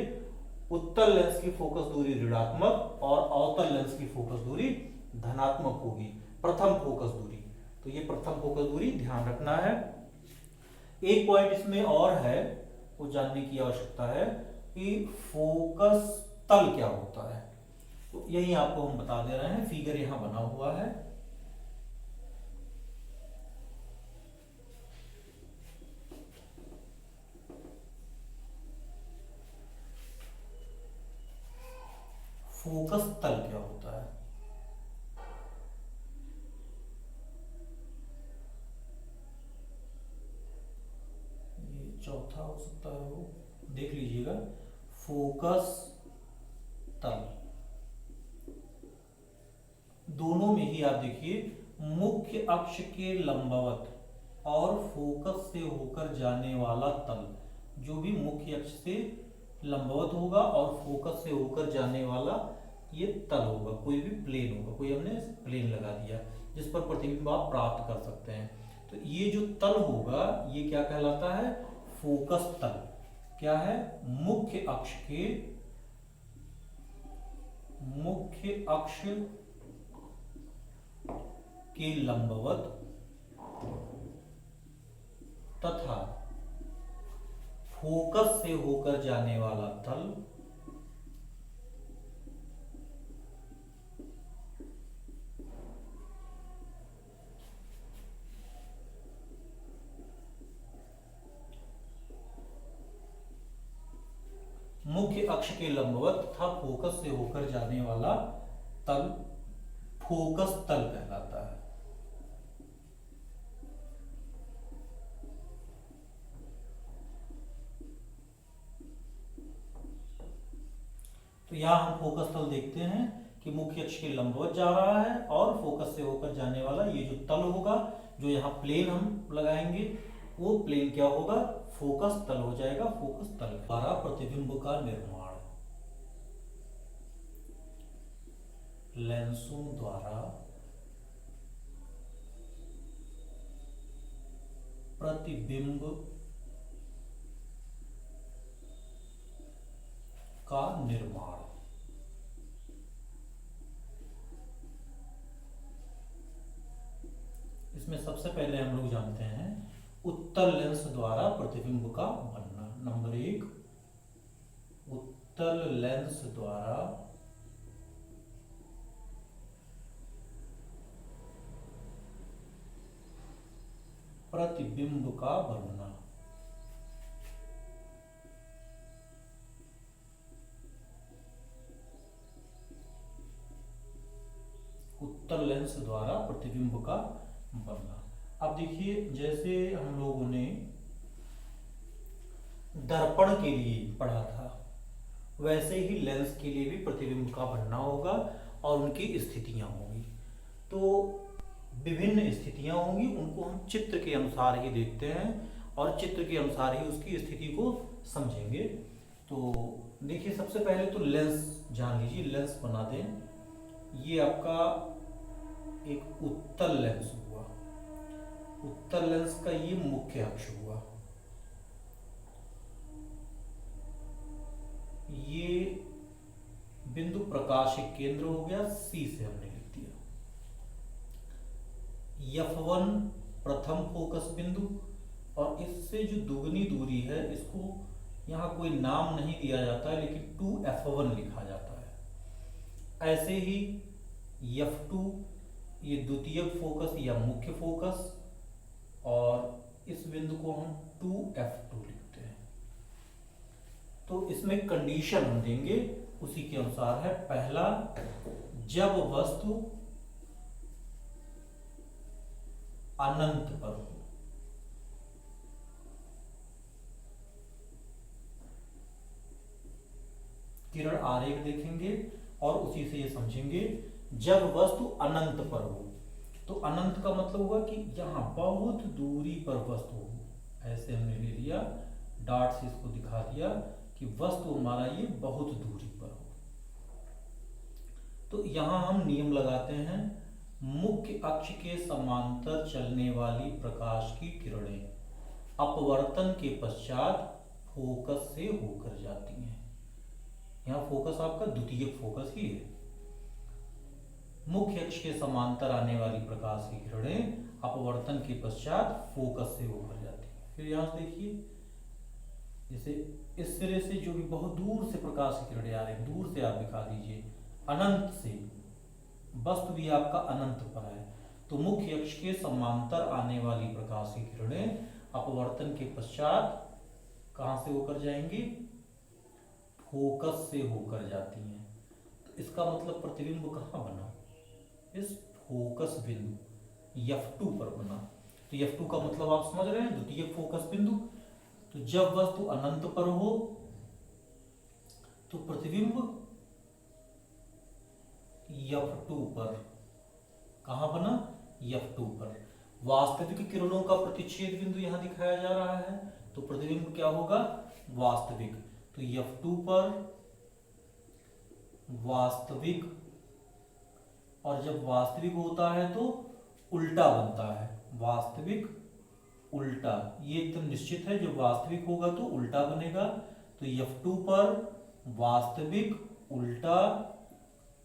उत्तल लेंस की फोकस दूरी ऋणात्मक और अवतल लेंस की फोकस दूरी धनात्मक होगी, प्रथम फोकस दूरी। तो ये प्रथम फोकस दूरी ध्यान रखना है। एक पॉइंट इसमें और है, वो जानने की आवश्यकता है कि फोकस तल क्या होता है। तो यही आपको हम बता दे रहे हैं, फिगर यहां बना हुआ है। फोकस तल क्या होता है, ये चौथा हो सकता है, वो देख लीजिएगा। फोकस तल दोनों में ही आप देखिए, मुख्य अक्ष के लंबवत और फोकस से होकर जाने वाला तल, जो भी मुख्य अक्ष से लंबवत होगा और फोकस से होकर जाने वाला ये तल होगा, कोई भी प्लेन होगा, कोई हमने प्लेन लगा दिया जिस पर प्रतिबिंब आप प्राप्त कर सकते हैं। तो ये जो तल होगा ये क्या कहलाता है, फोकस तल। क्या है, मुख्य अक्ष के लंबवत तथा फोकस से होकर जाने वाला तल मुख्य अक्ष के लंबवत तथा फोकस से होकर जाने वाला तल फोकस तल कहलाता है। तो यहाँ हम फोकस तल देखते हैं कि मुख्य अक्ष के लंबवत जा रहा है और फोकस से होकर जाने वाला ये जो तल होगा, जो यहाँ प्लेन हम लगाएंगे, वो प्लेन क्या होगा, फोकस तल हो जाएगा। फोकस तल द्वारा प्रतिबिंब का निर्माण लेंसों द्वारा प्रतिबिंब का निर्माण। इसमें सबसे पहले हम लोग जानते हैं उत्तल लेंस द्वारा प्रतिबिंब का बनना। नंबर 1, उत्तल लेंस द्वारा प्रतिबिंब का बनना। उत्तल लेंस द्वारा प्रतिबिंब का बनना। अब देखिए, जैसे हम लोगों ने दर्पण के लिए पढ़ा था, वैसे ही लेंस के लिए भी प्रतिबिंब का बनना होगा और उनकी स्थितियां होंगी। तो विभिन्न स्थितियां होंगी, उनको हम चित्र के अनुसार ही देखते हैं और चित्र के अनुसार ही उसकी स्थिति को समझेंगे। तो देखिए, सबसे पहले तो लेंस जान लीजिए, लेंस बना दें। ये आपका एक उत्तल लेंस हुआ, उत्तल लेंस का ये मुख्य अक्ष हुआ, ये बिंदु प्रकाशिक केंद्र हो गया, C से हमने लिख दिया। F1 प्रथम फोकस बिंदु, और इससे जो दुगनी दूरी है इसको यहाँ कोई नाम नहीं दिया जाता है, लेकिन 2F1 लिखा जाता है। ऐसे ही F2 ये द्वितीयक फोकस या मुख्य फोकस, और इस बिंदु को हम 2F2 लिखते हैं। तो इसमें कंडीशन हम देंगे उसी के अनुसार है। पहला, जब वस्तु अनंत पर हो, किरण आरेख देखेंगे और उसी से ये समझेंगे। जब वस्तु अनंत पर हो, तो अनंत का मतलब होगा कि यहां बहुत दूरी पर वस्तु हो। ऐसे हमने ले लिया, डॉट से इसको दिखा दिया कि वस्तु हमारा ये बहुत दूरी पर हो। तो यहां हम नियम लगाते हैं, मुख्य अक्ष के समांतर चलने वाली प्रकाश की किरणें अपवर्तन के पश्चात फोकस से होकर जाती हैं। यहाँ फोकस आपका द्वितीयक फोकस ही है। मुख्य अक्ष के समांतर आने वाली प्रकाश की किरणें अपवर्तन के पश्चात फोकस से होकर जाती है। फिर यहाँ से देखिए, जैसे इस सिरे से जो भी बहुत दूर से प्रकाश की किरणें आ रही हैं, दूर से आप दिखा दीजिए, अनंत से, वस्तु भी आपका अनंत पर है, तो मुख्य अक्ष के समांतर आने वाली प्रकाश की किरणें अपवर्तन के पश्चात कहां से होकर जाएंगी, फोकस से होकर जाती हैं। तो इसका मतलब प्रतिबिंब कहां बना, इस फोकस बिंदु F2 पर बना। तो F2 का मतलब आप समझ रहे हैं, द्वितीय फोकस बिंदु। तो जब वस्तु अनंत पर हो तो प्रतिबिंब F2 पर, कहां बना, F2 पर। वास्तविक किरणों का प्रतिच्छेद बिंदु यहां दिखाया जा रहा है, तो प्रतिबिंब क्या होगा, वास्तविक। तो F2 पर वास्तविक, और जब वास्तविक होता है तो उल्टा बनता है, वास्तविक उल्टा, ये एकदम निश्चित है, जब वास्तविक होगा तो उल्टा बनेगा। तो F2 पर वास्तविक उल्टा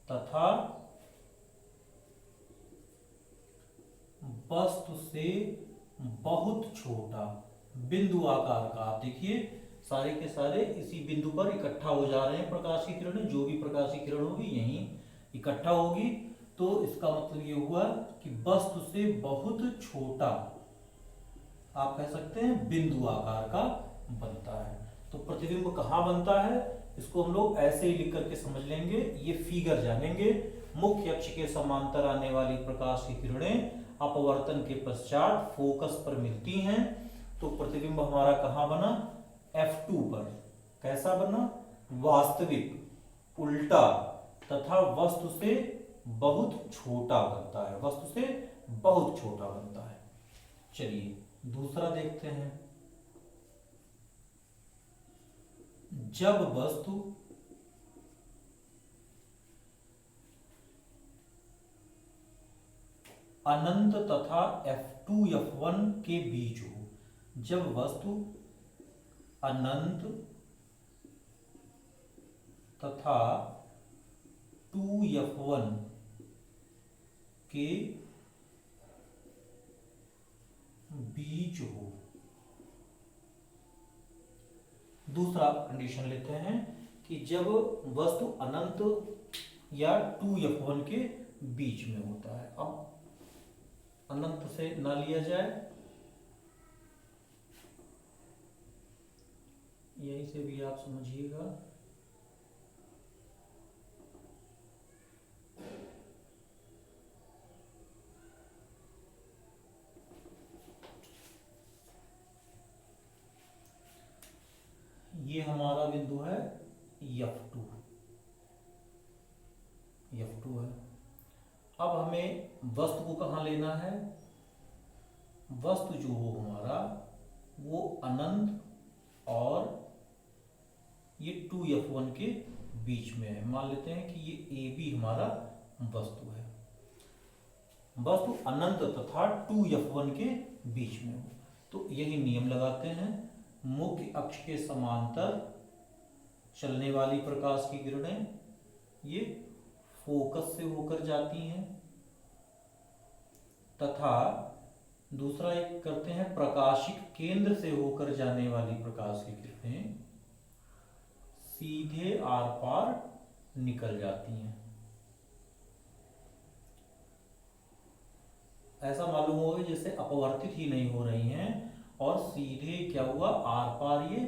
तथा वस्तु से बहुत छोटा बिंदु आकार का। आप देखिए, सारे के सारे इसी बिंदु पर इकट्ठा हो जा रहे हैं प्रकाश की किरणें। जो भी प्रकाश की किरण होगी यहीं इकट्ठा होगी, तो इसका मतलब ये हुआ कि वस्तु से बहुत छोटा, आप कह सकते हैं बिंदु आकार का बनता है। तो प्रतिबिंब कहाँ बनता है, इसको हम लोग ऐसे ही लिख करके समझ लेंगे, ये फिगर जानेंगे। मुख्य अक्ष के समांतर आने वाली प्रकाश की किरणें अपवर्तन के पश्चात फोकस पर मिलती हैं, तो प्रतिबिंब हमारा कहाँ बना, F2 पर। कैसा बना, वास्तविक उल्टा तथा वस्तु से बहुत छोटा बनता है, वस्तु से बहुत छोटा बनता है। चलिए दूसरा देखते हैं। जब वस्तु अनंत तथा F2 F1 के बीच हो, जब वस्तु अनंत तथा 2F1 के बीच हो। दूसरा कंडीशन लेते हैं कि जब वस्तु अनंत या 2F1 के बीच में होता है। अब अनंत से ना लिया जाए, यहीं से भी आप समझिएगा। ये हमारा बिंदु है F2 है। अब हमें वस्तु को कहाँ लेना है? वस्तु जो हो हमारा वो अनंत और ये 2F1 के बीच में है। मान लेते हैं कि ये AB हमारा वस्तु है, वस्तु अनंत तथा 2F1 के बीच में हो। तो यही नियम लगाते हैं, मुख्य अक्ष के समांतर चलने वाली प्रकाश की किरणें ये फोकस से होकर जाती हैं, तथा दूसरा एक करते हैं, प्रकाशिक केंद्र से होकर जाने वाली प्रकाश की किरणें सीधे आर पार निकल जाती हैं। ऐसा मालूम होगा जैसे अपवर्तित ही नहीं हो रही हैं और सीधे क्या हुआ, आर पार ये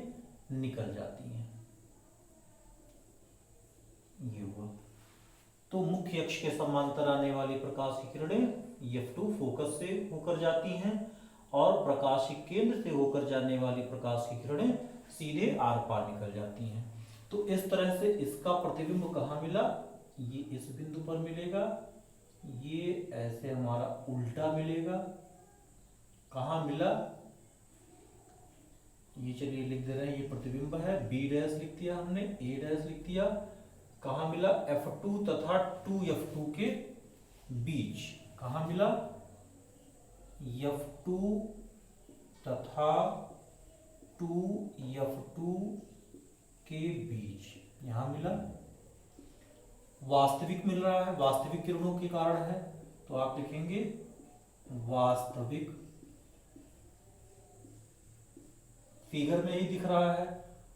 निकल जाती हैं, ये हुआ। तो मुख्य अक्ष के समांतर आने वाली प्रकाश की किरणें F2 फोकस से होकर जाती हैं और प्रकाशिक केंद्र से होकर जाने वाली प्रकाश की किरणें सीधे आर पार निकल जाती हैं। तो इस तरह से इसका प्रतिबिंब कहाँ मिला? ये इस बिंदु पर मिलेगा, ये ऐसे हमारा उल्टा मिलेगा। कहाँ मिला? ये चलिए लिख दे रहे हैं, ये प्रतिबिंब है, B डैश लिख दिया हमने, A डैश लिख दिया। कहाँ मिला? F2 तथा 2F2 के बीच। कहाँ मिला? F2 तथा 2F2 के बीच, यहां मिला। वास्तविक मिल रहा है, वास्तविक किरणों के कारण है, तो आप लिखेंगे वास्तविक। फिगर में ही दिख रहा है,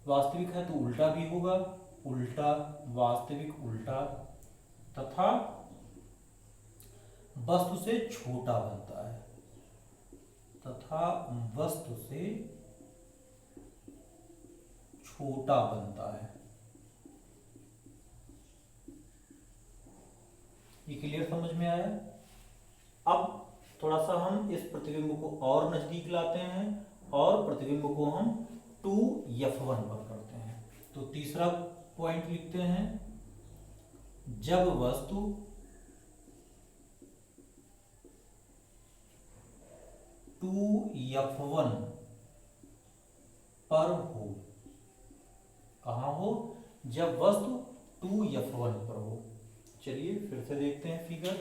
वास्तविक है तो उल्टा भी होगा, उल्टा, वास्तविक उल्टा, तथा वस्तु से छोटा बनता है, तथा वस्तु से छोटा बनता है। ये क्लियर समझ में आया? अब थोड़ा सा हम इस प्रतिबिंब को और नजदीक लाते हैं और प्रतिबिंब को हम 2F1 पर करते हैं। तो तीसरा पॉइंट लिखते हैं, जब वस्तु टू F1 पर हो। कहाँ हो? जब वस्तु 2F1 पर हो। चलिए फिर से देखते हैं फिगर।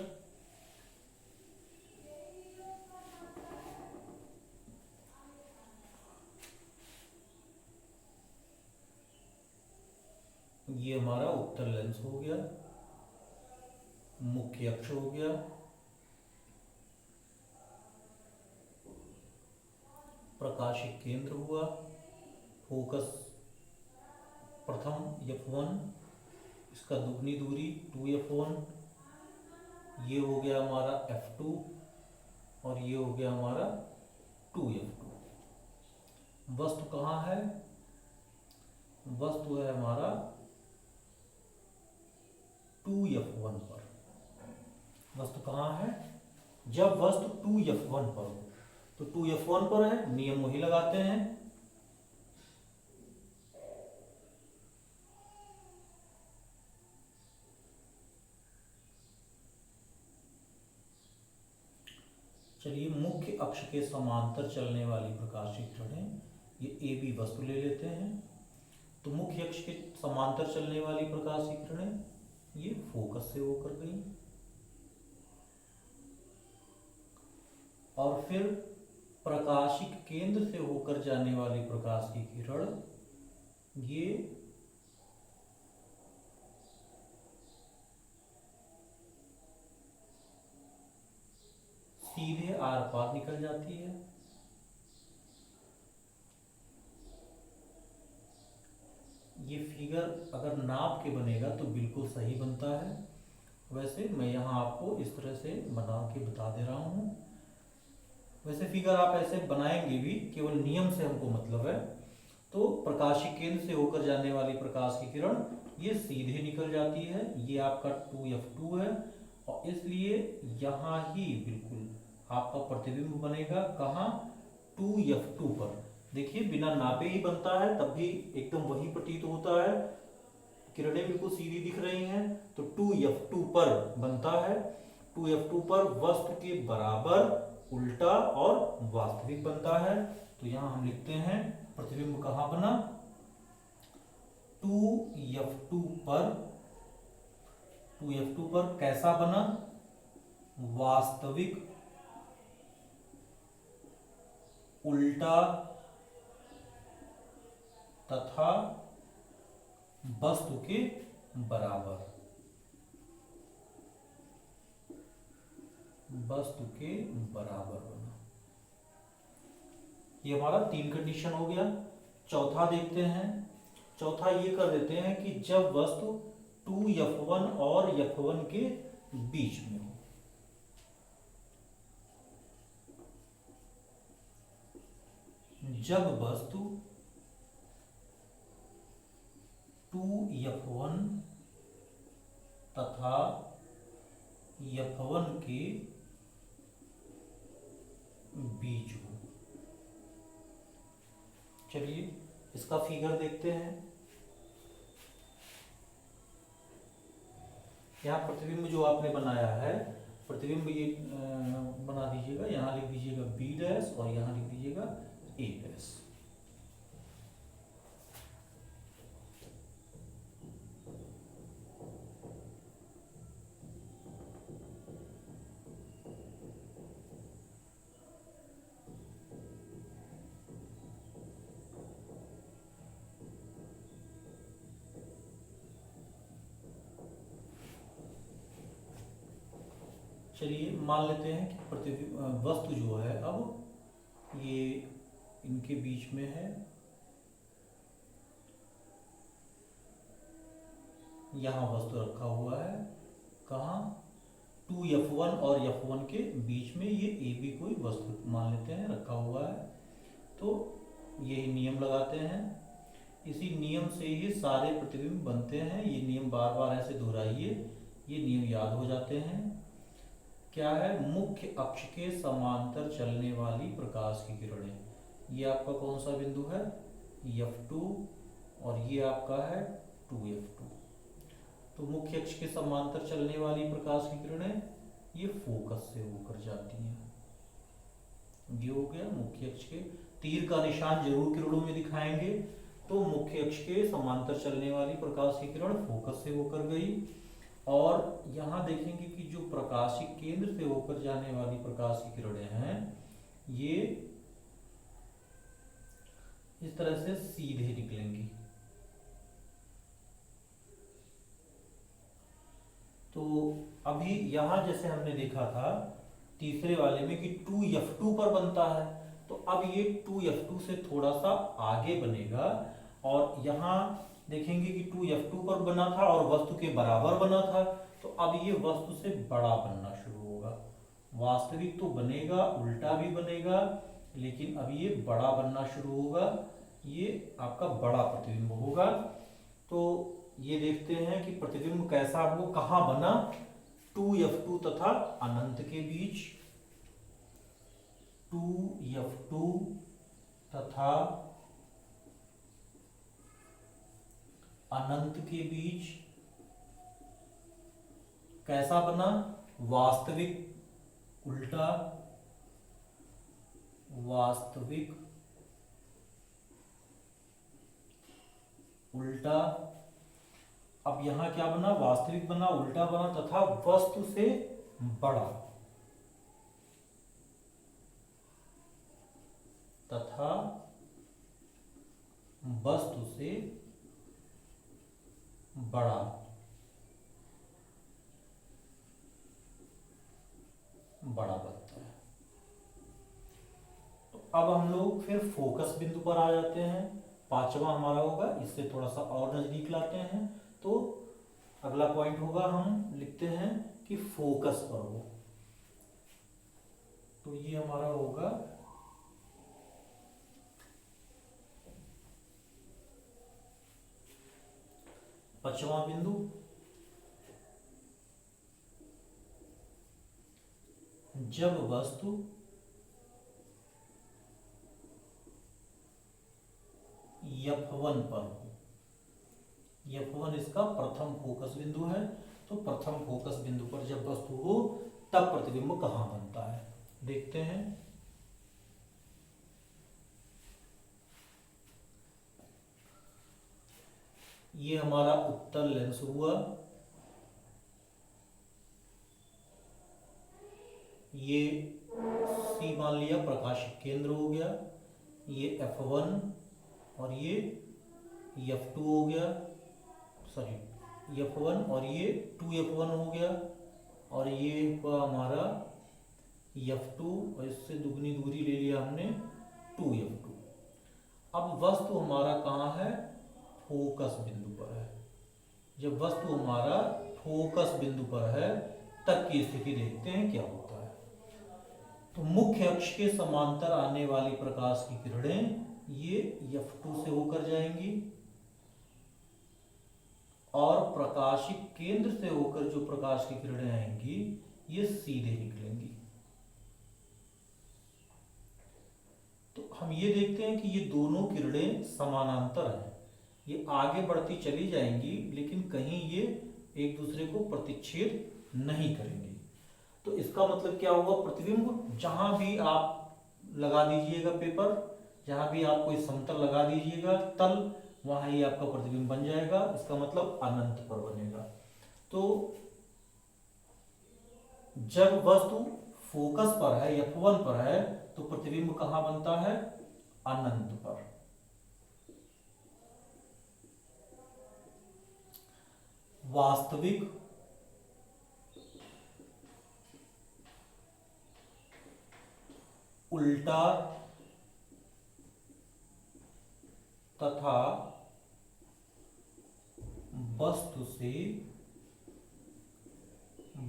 ये हमारा उत्तल लेंस हो गया, मुख्य अक्ष हो गया, प्रकाशिक केंद्र हुआ, फोकस प्रथम F1, इसका दुगनी दूरी 2F1, ये हो गया हमारा F2 और ये हो गया हमारा 2F2। वस्तु कहाँ है? वस्तु है हमारा 2F1 पर। वस्तु कहाँ है? जब वस्तु 2F1 पर हो, तो 2F1 पर है, नियम वही लगाते हैं। चलिए, मुख्य अक्ष के समांतर चलने वाली प्रकाश की किरणें, ये ए बी वस्तु ले लेते हैं। तो मुख्य अक्ष के समांतर चलने वाली प्रकाश की किरणें ये फोकस से होकर गई, और फिर प्रकाशिक केंद्र से होकर जाने वाली प्रकाश की किरण ये सीधे आर पार निकल जाती है। ये फिगर अगर नाप के बनेगा तो बिल्कुल सही बनता है, वैसे मैं यहाँ आपको इस तरह से बना के बता दे रहा हूँ। वैसे फिगर आप ऐसे बनाएंगे भी, केवल नियम से हमको मतलब है। तो प्रकाशिक केंद्र से होकर जाने वाली प्रकाश की किरण ये सीधे निकल जाती है, ये आपका 2f2 है, और इसलिए यहाँ ही बिल्कुल आपका प्रतिबिंब बनेगा, कहाँ, 2f2 पर। देखिए, बिना नापे ही बनता है, तब भी एकदम वही प्रतीत होता है, किरणें बिल्कुल सीधी दिख रही हैं। तो 2f2 पर बनता है, 2f2 पर वस्तु के बराबर, उल्टा और वास्तविक बनता है। तो यहां हम लिखते हैं प्रतिबिंब कहां बना, 2f2 पर। 2f2 पर कैसा बना, वास्तविक, उल्टा तथा वस्तु के बराबर, वस्तु के बराबर बना। ये हमारा 3 कंडीशन हो गया। चौथा देखते हैं। चौथा ये कर देते हैं कि जब वस्तु 2f1 और f1 के बीच में हो। जब वस्तु 2f1 तथा f1 के बीच हो। चलिए, इसका फिगर देखते हैं। यहाँ प्रतिबिंब जो आपने बनाया है, प्रतिबिंब ये बना दीजिएगा, यहाँ लिख दीजिएगा बी डैश और यहाँ लिख दीजिएगा ए डैश। चलिए, मान लेते हैं कि प्रतिबिंब वस्तु जो है अब ये इनके बीच में है, यहाँ वस्तु रखा हुआ है, कहाँ, 2f1 और f1 के बीच में ये ए बी कोई वस्तु मान लेते हैं रखा हुआ है। तो यही नियम लगाते हैं, इसी नियम से ही सारे प्रतिबिंब बनते हैं। ये नियम बार बार ऐसे दोहराइए, ये नियम याद हो जाते हैं। क्या है, मुख्य अक्ष के समांतर चलने वाली प्रकाश की किरणें, ये आपका कौन सा बिंदु है, f2, और ये आपका है 2f2। तो मुख्य अक्ष के समांतर चलने वाली प्रकाश की किरणें ये फोकस से होकर जाती हैं। ये हो गया मुख्य अक्ष के, तीर का निशान जरूर किरणों में दिखाएंगे। तो मुख्य अक्ष के समांतर चलने वाली प्रकाश की किरण फोकस से होकर गई, और यहाँ देखेंगे कि जो प्रकाशिक केंद्र से होकर जाने वाली प्रकाश की किरणें हैं ये इस तरह से सीधे निकलेंगी। तो अभी यहाँ जैसे हमने देखा था तीसरे वाले में कि 2f2 पर बनता है, तो अब ये 2f2 से थोड़ा सा आगे बनेगा, और यहाँ देखेंगे कि 2f2 पर बना था और वस्तु के बराबर बना था, तो अब ये वस्तु से बड़ा बनना शुरू होगा। वास्तविक तो बनेगा, उल्टा भी बनेगा, लेकिन अब ये बड़ा बनना शुरू होगा, ये आपका बड़ा प्रतिबिंब होगा। तो ये देखते हैं कि प्रतिबिंब कैसा हो, कहाँ बना, 2f2 तथा अनंत के बीच, 2f2 तथा अनंत के बीच कैसा बना, वास्तविक, उल्टा वास्तविक उल्टा। अब यहां क्या बना, वास्तविक बना, उल्टा बना, तथा वस्तु से बड़ा, तथा वस्तु से बड़ा। बड़ा बनता है। तो अब हम लोग फिर फोकस बिंदु पर आ जाते हैं। पांचवा हमारा होगा, इससे थोड़ा सा और नजदीक लाते हैं। तो अगला पॉइंट होगा, हम लिखते हैं कि फोकस पर हो। तो ये हमारा होगा पांचवा बिंदु। जब वस्तु F1 पर हो। F1 इसका प्रथम फोकस बिंदु है। तो प्रथम फोकस बिंदु पर जब वस्तु हो तब प्रतिबिंब कहां बनता है, देखते हैं। ये हमारा उत्तल लेंस हुआ, ये C मान लिया प्रकाशिक केंद्र हो गया, ये F1 और ये F2 हो गया, सॉरी F1 और ये 2F1 हो गया, और ये हुआ हमारा F2 और इससे दुगनी दूरी ले लिया हमने 2F2। अब वस्तु हमारा कहाँ है, फोकस बिंदु पर है। जब वस्तु हमारा फोकस बिंदु पर है तब की स्थिति देखते हैं क्या होता है। तो मुख्य अक्ष के समांतर आने वाली प्रकाश की किरणें ये F2 से होकर जाएंगी, और प्रकाशिक केंद्र से होकर जो प्रकाश की किरणें आएंगी ये सीधे निकलेंगी। तो हम ये देखते हैं कि ये दोनों किरणें समानांतर हैं, ये आगे बढ़ती चली जाएंगी लेकिन कहीं ये एक दूसरे को प्रतिच्छेद नहीं करेंगी। तो इसका मतलब क्या हुआ, प्रतिबिंब जहां भी आप लगा दीजिएगा पेपर, जहां भी आप कोई समतल लगा दीजिएगा तल, वहां ही आपका प्रतिबिंब बन जाएगा। इसका मतलब अनंत पर बनेगा। तो जब वस्तु फोकस पर है, F1 पर है, तो प्रतिबिंब कहां बनता है, अनंत पर। वास्तविक उल्टा तथा वस्तु से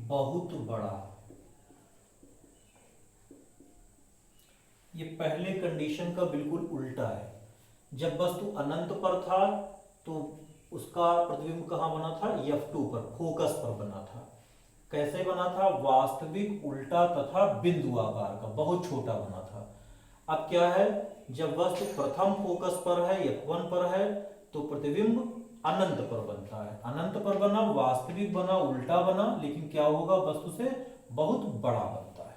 बहुत बड़ा। ये पहले कंडीशन का बिल्कुल उल्टा है। जब वस्तु अनंत पर था तो उसका प्रतिबिंब कहां बना था, F2 पर, फोकस पर बना था। कैसे बना था, वास्तविक उल्टा तथा बिंदु आकार का, बहुत छोटा बना था। अब क्या है, जब वस्तु प्रथम फोकस पर है, F1 पर है, तो प्रतिबिंब अनंत पर बनता है। अनंत पर बना, वास्तविक बना, उल्टा बना, लेकिन क्या होगा, वस्तु से बहुत बड़ा बनता है।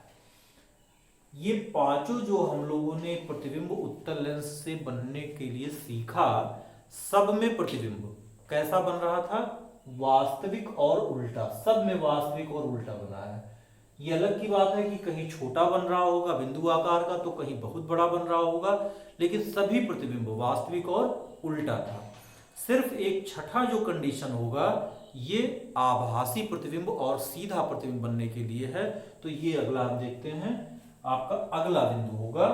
ये पांचों जो हम लोगों ने प्रतिबिंब उत्तल लेंस से बनने के लिए सीखा, सब में प्रतिबिंब कैसा बन रहा था, वास्तविक और उल्टा। सब में वास्तविक और उल्टा बना है। ये अलग की बात है कि कहीं छोटा बन रहा होगा बिंदु आकार का, तो कहीं बहुत बड़ा बन रहा होगा, लेकिन सभी प्रतिबिंब वास्तविक और उल्टा था। सिर्फ एक छठा जो कंडीशन होगा, ये आभासी प्रतिबिंब और सीधा प्रतिबिंब बनने के लिए है। तो ये अगला हम देखते हैं, आपका अगला बिंदु होगा,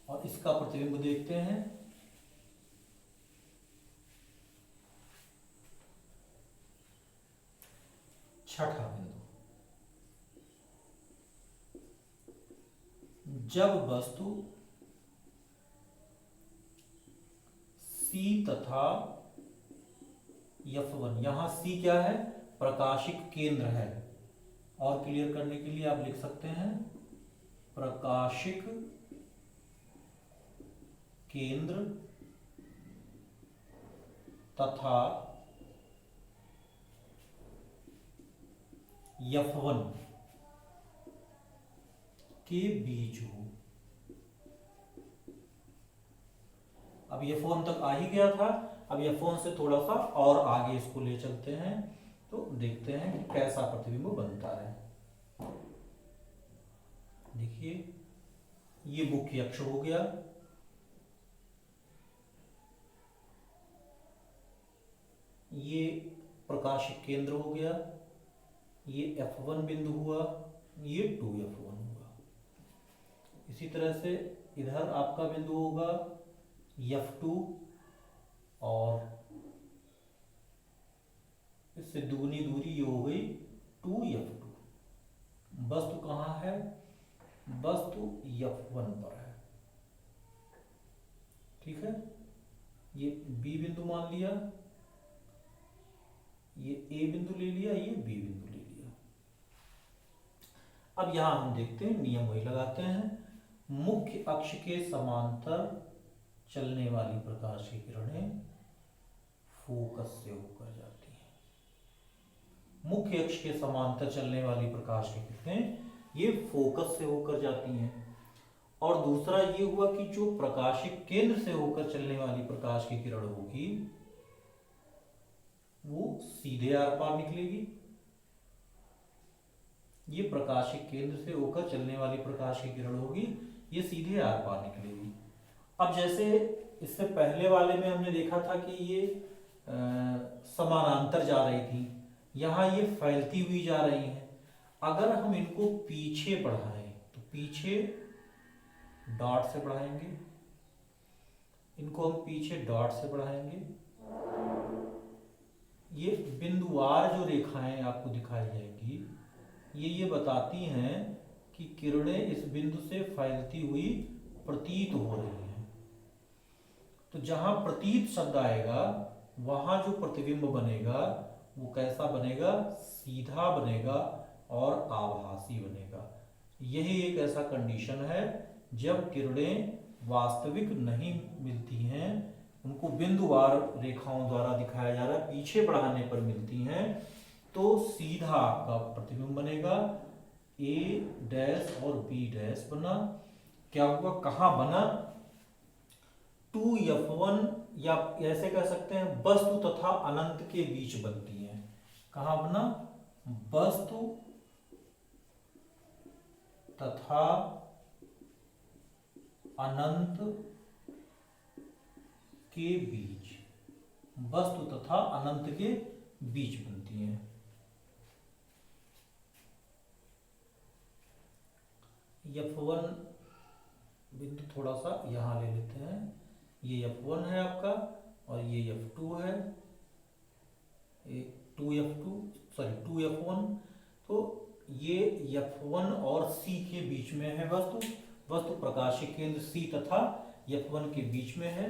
और इसका प्रतिबिंब देखते हैं। छठा बिंदु, जब वस्तु C तथा F1, यहां C क्या है, प्रकाशिक केंद्र है, और क्लियर करने के लिए आप लिख सकते हैं प्रकाशिक केंद्र तथा F1 के बीच हो। अब ये फोन तक आ ही गया था, अब ये फोन से थोड़ा सा और आगे इसको ले चलते हैं तो देखते हैं कि कैसा प्रतिबिंब बनता है। देखिए ये मुख्य अक्ष हो गया, ये प्रकाशिक केंद्र हो गया, ये F1 बिंदु हुआ, ये 2F1 हुआ। इसी तरह से इधर आपका बिंदु होगा F2 और इससे दुगनी दूरी ये हो गई 2F2। वस्तु कहाँ है? वस्तु F1 पर है। ठीक है, ये B बिंदु मान लिया, ये A बिंदु ले लिया, ये B बिंदु ले लिया। अब यहां हम देखते हैं, नियम वही लगाते हैं। मुख्य अक्ष के समांतर चलने वाली प्रकाश की किरणें फोकस से होकर जाती हैं। मुख्य अक्ष के समांतर चलने वाली प्रकाश की किरणें ये फोकस से होकर जाती हैं। और दूसरा ये हुआ कि जो प्रकाशिक केंद्र से होकर चलने वाली प्रकाश की किरण होगी वो सीधे आर पार निकलेगी। ये प्रकाशिक केंद्र से होकर चलने वाली प्रकाश की किरण होगी, ये सीधे आर पार निकलेगी। अब जैसे इससे पहले वाले में हमने देखा था कि ये समानांतर जा रही थी, यहां ये फैलती हुई जा रही हैं। अगर हम इनको पीछे बढ़ाएं तो पीछे डॉट से बढ़ाएंगे, इनको हम पीछे डॉट से बढ़ाएंगे। ये बिंदुवार जो रेखाएं आपको दिखाई जाएंगी ये बताती हैं कि किरणें इस बिंदु से फैलती हुई प्रतीत हो रही हैं। तो जहां प्रतीत शब्द आएगा वहां जो प्रतिबिंब बनेगा वो कैसा बनेगा? सीधा बनेगा और आभासी बनेगा। यही एक ऐसा कंडीशन है जब किरणें वास्तविक नहीं मिलती हैं, उनको बिंदुवार रेखाओं द्वारा दिखाया जा रहा है, पीछे बढ़ाने पर मिलती हैं, तो सीधा आपका प्रतिबिंब बनेगा। A डैश और B डैश बना। क्या हुआ? कहां बना? 2F1 या ऐसे कह सकते हैं वस्तु तथा अनंत के बीच बनती है। कहां बना? वस्तु तथा अनंत के बीच, वस्तु तथा अनंत के बीच बनती है। F1 बिंदु थोड़ा सा यहां ले लेते हैं, ये F1 है आपका और ये F2 है, 2F1। तो ये F1 और C के बीच में है वस्तु प्रकाशिक केंद्र C तथा F1 के बीच में है।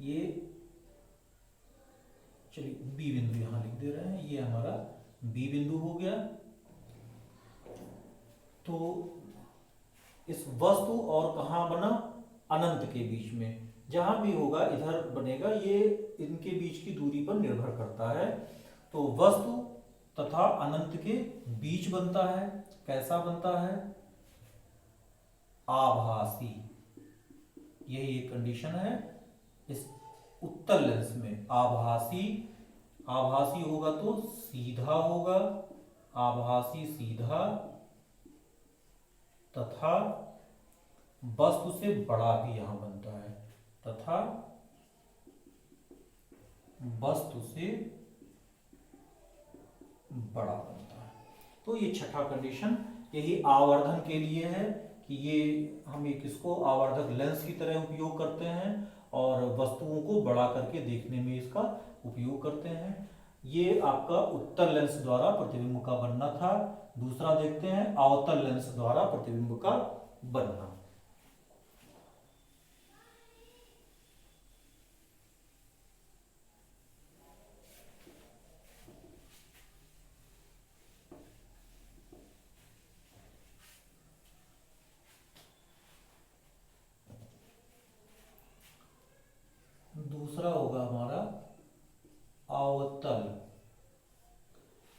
ये चलिए B बिंदु यहां लिख दे रहे हैं, ये हमारा B बिंदु हो गया। तो इस वस्तु और कहां बना? अनंत के बीच में। जहां भी होगा इधर बनेगा, ये इनके बीच की दूरी पर निर्भर करता है। तो वस्तु तथा अनंत के बीच बनता है। कैसा बनता है? आभासी। यही एक कंडीशन है इस उत्तल लेंस में। आभासी होगा तो सीधा होगा, आभासी सीधा, तथा वस्तु से बड़ा भी यहां बनता है, तथा वस्तु से बड़ा बनता है। तो ये छठा कंडीशन यही आवर्धन के लिए है कि ये हम एक इसको आवर्धक लेंस की तरह उपयोग करते हैं और वस्तुओं को बड़ा करके देखने में इसका उपयोग करते हैं। ये आपका उत्तल लेंस द्वारा प्रतिबिंब का बनना था। दूसरा देखते हैं अवतल लेंस द्वारा प्रतिबिंब का बनना। दूसरा होगा हमारा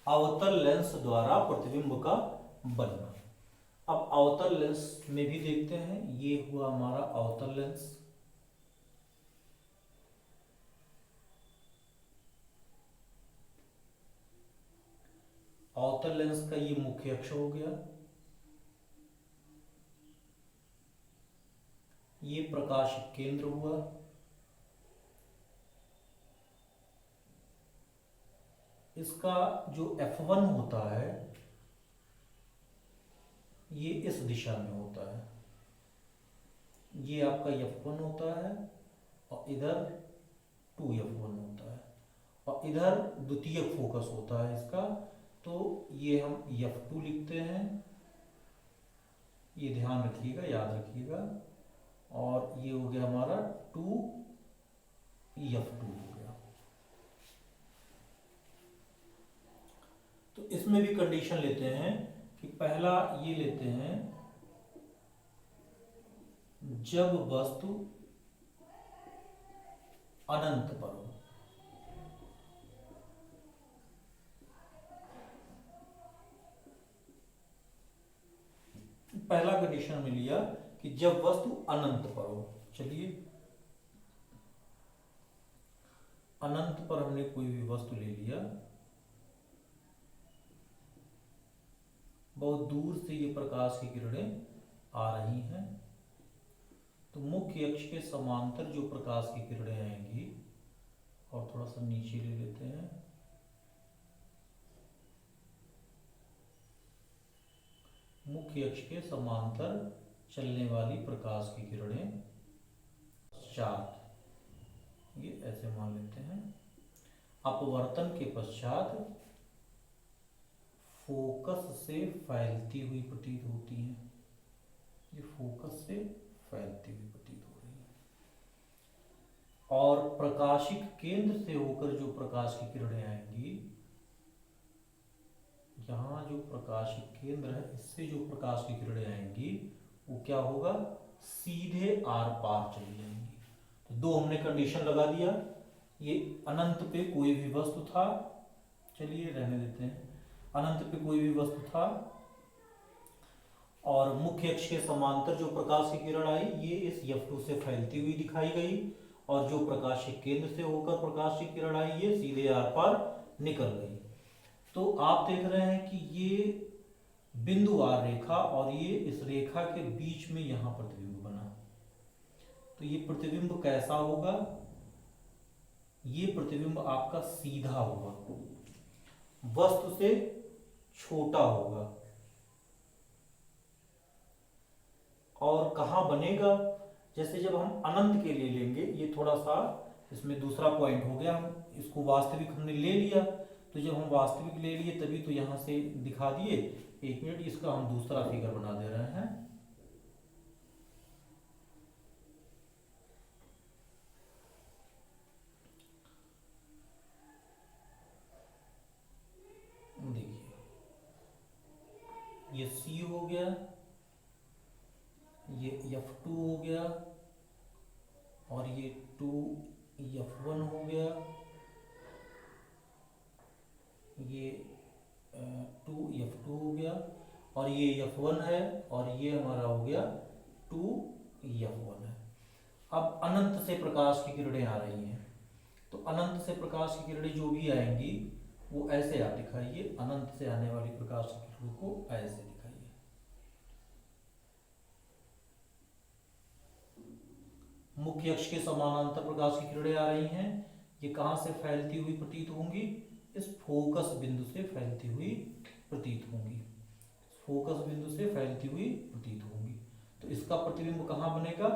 अवतल लेंस द्वारा प्रतिबिंब का बनना। अब अवतल लेंस में भी देखते हैं, ये हुआ हमारा अवतल लेंस। अवतल लेंस का ये मुख्य अक्ष हो गया, ये प्रकाशिक केंद्र हुआ, इसका जो F1 होता है ये इस दिशा में होता है, ये आपका F1 होता है और इधर 2F1 होता है और इधर द्वितीयक फोकस होता है इसका, तो ये हम F2 लिखते हैं, ये ध्यान रखिएगा, याद रखिएगा। और ये हो गया हमारा 2F2 हो गया। तो इसमें भी कंडीशन लेते हैं कि पहला ये लेते हैं, जब वस्तु अनंत पर हो। पहला कंडीशन में लिया कि जब वस्तु अनंत पर हो। चलिए, अनंत पर हमने कोई भी वस्तु ले लिया, बहुत दूर से ये प्रकाश की किरणें आ रही हैं, तो मुख्य अक्ष के समांतर जो प्रकाश की किरणें आएंगी, और थोड़ा सा नीचे ले लेते हैं, मुख्य अक्ष के समांतर चलने वाली प्रकाश की किरणें पश्चात, ये ऐसे मान लेते हैं, अपवर्तन के पश्चात फोकस से फैलती हुई प्रतीत होती हैं। ये फोकस से फैलती हुई प्रतीत हो रही है, और प्रकाशिक केंद्र से होकर जो प्रकाश की किरणें आएंगी, यहाँ जो प्रकाशिक केंद्र है इससे जो प्रकाश की किरणें आएंगी वो क्या होगा, सीधे आर पार चली जाएंगी। तो दो हमने कंडीशन लगा दिया, ये अनंत पे कोई भी वस्तु था, चलिए रहने देते हैं, अनंत पे कोई भी वस्तु था और मुख्य अक्ष के समांतर जो प्रकाश की किरण आई ये इस F2 से फैलती हुई दिखाई गई, और जो प्रकाशिक केंद्र से होकर प्रकाश की किरण आई ये सीधे आर पार निकल गई। तो आप देख रहे हैं कि ये बिंदु आर रेखा और ये इस रेखा के बीच में यहां प्रतिबिंब बना। तो ये प्रतिबिंब कैसा होगा, ये प्रतिबिंब आपका सीधा होगा, वस्तु से छोटा होगा, और कहां बनेगा, जैसे जब हम अनंत के लिए लेंगे, ये थोड़ा सा इसमें दूसरा पॉइंट हो गया, हम इसको वास्तविक हमने ले लिया, तो जब हम वास्तविक ले लिए तभी तो यहां से दिखा दिए। एक मिनट, इसका हम दूसरा फिगर बना दे रहे हैं। देखिए, ये C हो गया, ये F2 हो गया, और ये 2F1 हो गया, ये 2F2 हो गया, और ये F1 है, और ये हमारा हो गया 2F1 है। अब अनंत से प्रकाश की किरणें आ रही हैं, तो अनंत से प्रकाश की किरणें जो भी आएंगी वो ऐसे आप दिखाइए, अनंत से आने वाली प्रकाश की किरणों को ऐसे दिखाइए। मुख्य अक्ष के समानांतर प्रकाश की किरणें आ रही हैं, ये कहां से फैलती हुई प्रतीत होंगी, इस फोकस बिंदु से फैलती हुई प्रतीत होंगी, फोकस बिंदु से फैलती हुई प्रतीत होंगी। तो इसका प्रतिबिंब कहां बनेगा,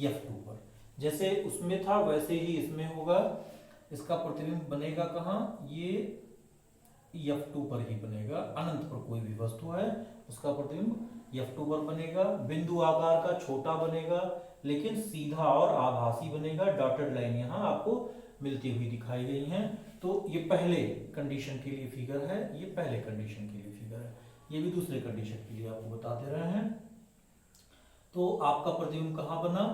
F2 पर, जैसे उसमें था वैसे ही इसमें होगा। इसका प्रतिबिंब बनेगा कहां, ये F2 पर ही बनेगा, अनंत पर कोई भी वस्तु है उसका प्रतिबिंब F2 पर बनेगा, बिंदु आकार का छोटा बनेगा लेकिन सीधा और आभासी बनेगा। डॉटेड लाइन यहाँ आपको मिलती हुई दिखाई गई हैं। तो ये पहले कंडीशन के लिए फिगर है, ये पहले कंडीशन के लिए फिगर है, ये भी दूसरे कंडीशन के लिए आपको बताते रहे हैं। तो आपका प्रतिबिंब कहां बना,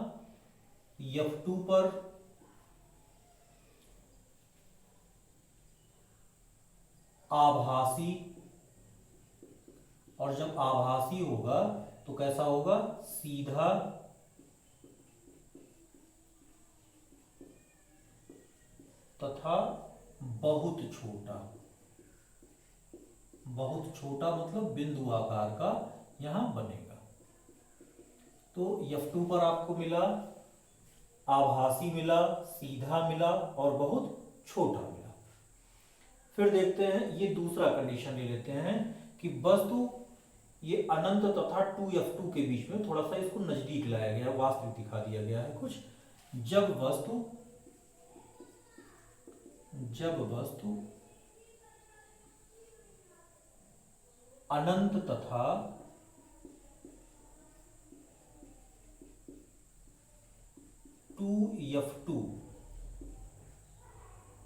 F2 पर, आभासी, और जब आभासी होगा तो कैसा होगा, सीधा तथा बहुत छोटा, बहुत छोटा मतलब बिंदु आकार का यहां बनेगा। तो F2 पर आपको मिला, आभासी मिला, सीधा मिला और बहुत छोटा मिला। फिर देखते हैं ये दूसरा कंडीशन ले लेते हैं कि वस्तु ये अनंत तथा 2F2 के बीच में, थोड़ा सा इसको नजदीक लाया गया, वास्तविक दिखा दिया गया है कुछ। जब वस्तु अनंत तथा 2F2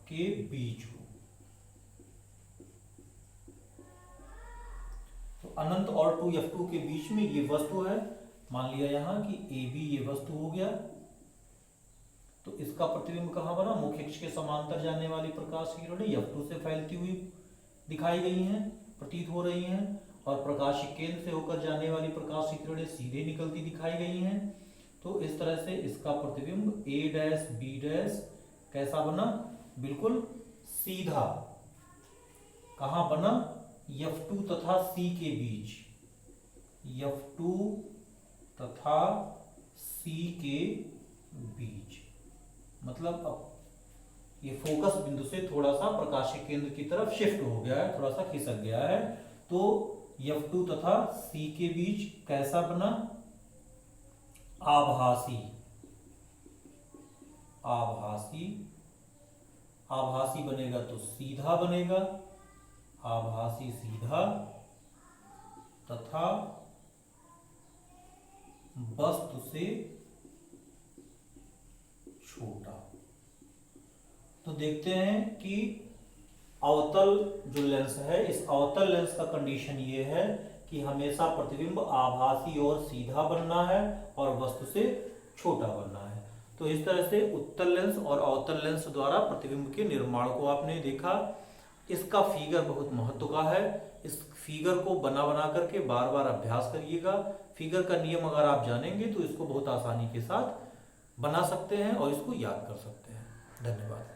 के बीच हो, तो अनंत और 2F2 के बीच में ये वस्तु है। मान लिया यहां कि AB ये वस्तु हो गया, तो इसका प्रतिबिंब कहां बना, मुख्य अक्ष के समांतर जाने वाली प्रकाश की किरणें F2 से फैलती हुई दिखाई गई हैं, प्रतीत हो रही हैं, और प्रकाश केंद्र से होकर जाने वाली प्रकाश की किरणें सीधे निकलती दिखाई गई हैं। तो इस तरह से इसका प्रतिबिंब A डैश B डैश कैसा बना, बिल्कुल सीधा। कहां बना, F2 तथा C के बीच, F2 तथा C के बीच, मतलब अब ये फोकस बिंदु से थोड़ा सा प्रकाशीय केंद्र की तरफ शिफ्ट हो गया है, थोड़ा सा खिसक गया है। तो F2 तथा C के बीच कैसा बना, आभासी। आभासी बनेगा तो सीधा बनेगा, आभासी सीधा, तथा वस्तु से छोटा। तो देखते हैं कि अवतल जो लेंस है, इस अवतल लेंस का कंडीशन ये है कि हमेशा प्रतिबिंब आभासी और सीधा बनना है और वस्तु से छोटा बनना है। तो इस तरह से उत्तल लेंस और अवतल लेंस द्वारा प्रतिबिंब के निर्माण को आपने देखा। इसका फिगर बहुत महत्व का है, इस फिगर को बना करके बार बार अभ्यास करिएगा। फिगर का नियम अगर आप जानेंगे तो इसको बहुत आसानी के साथ बना सकते हैं और इसको याद कर सकते हैं। धन्यवाद।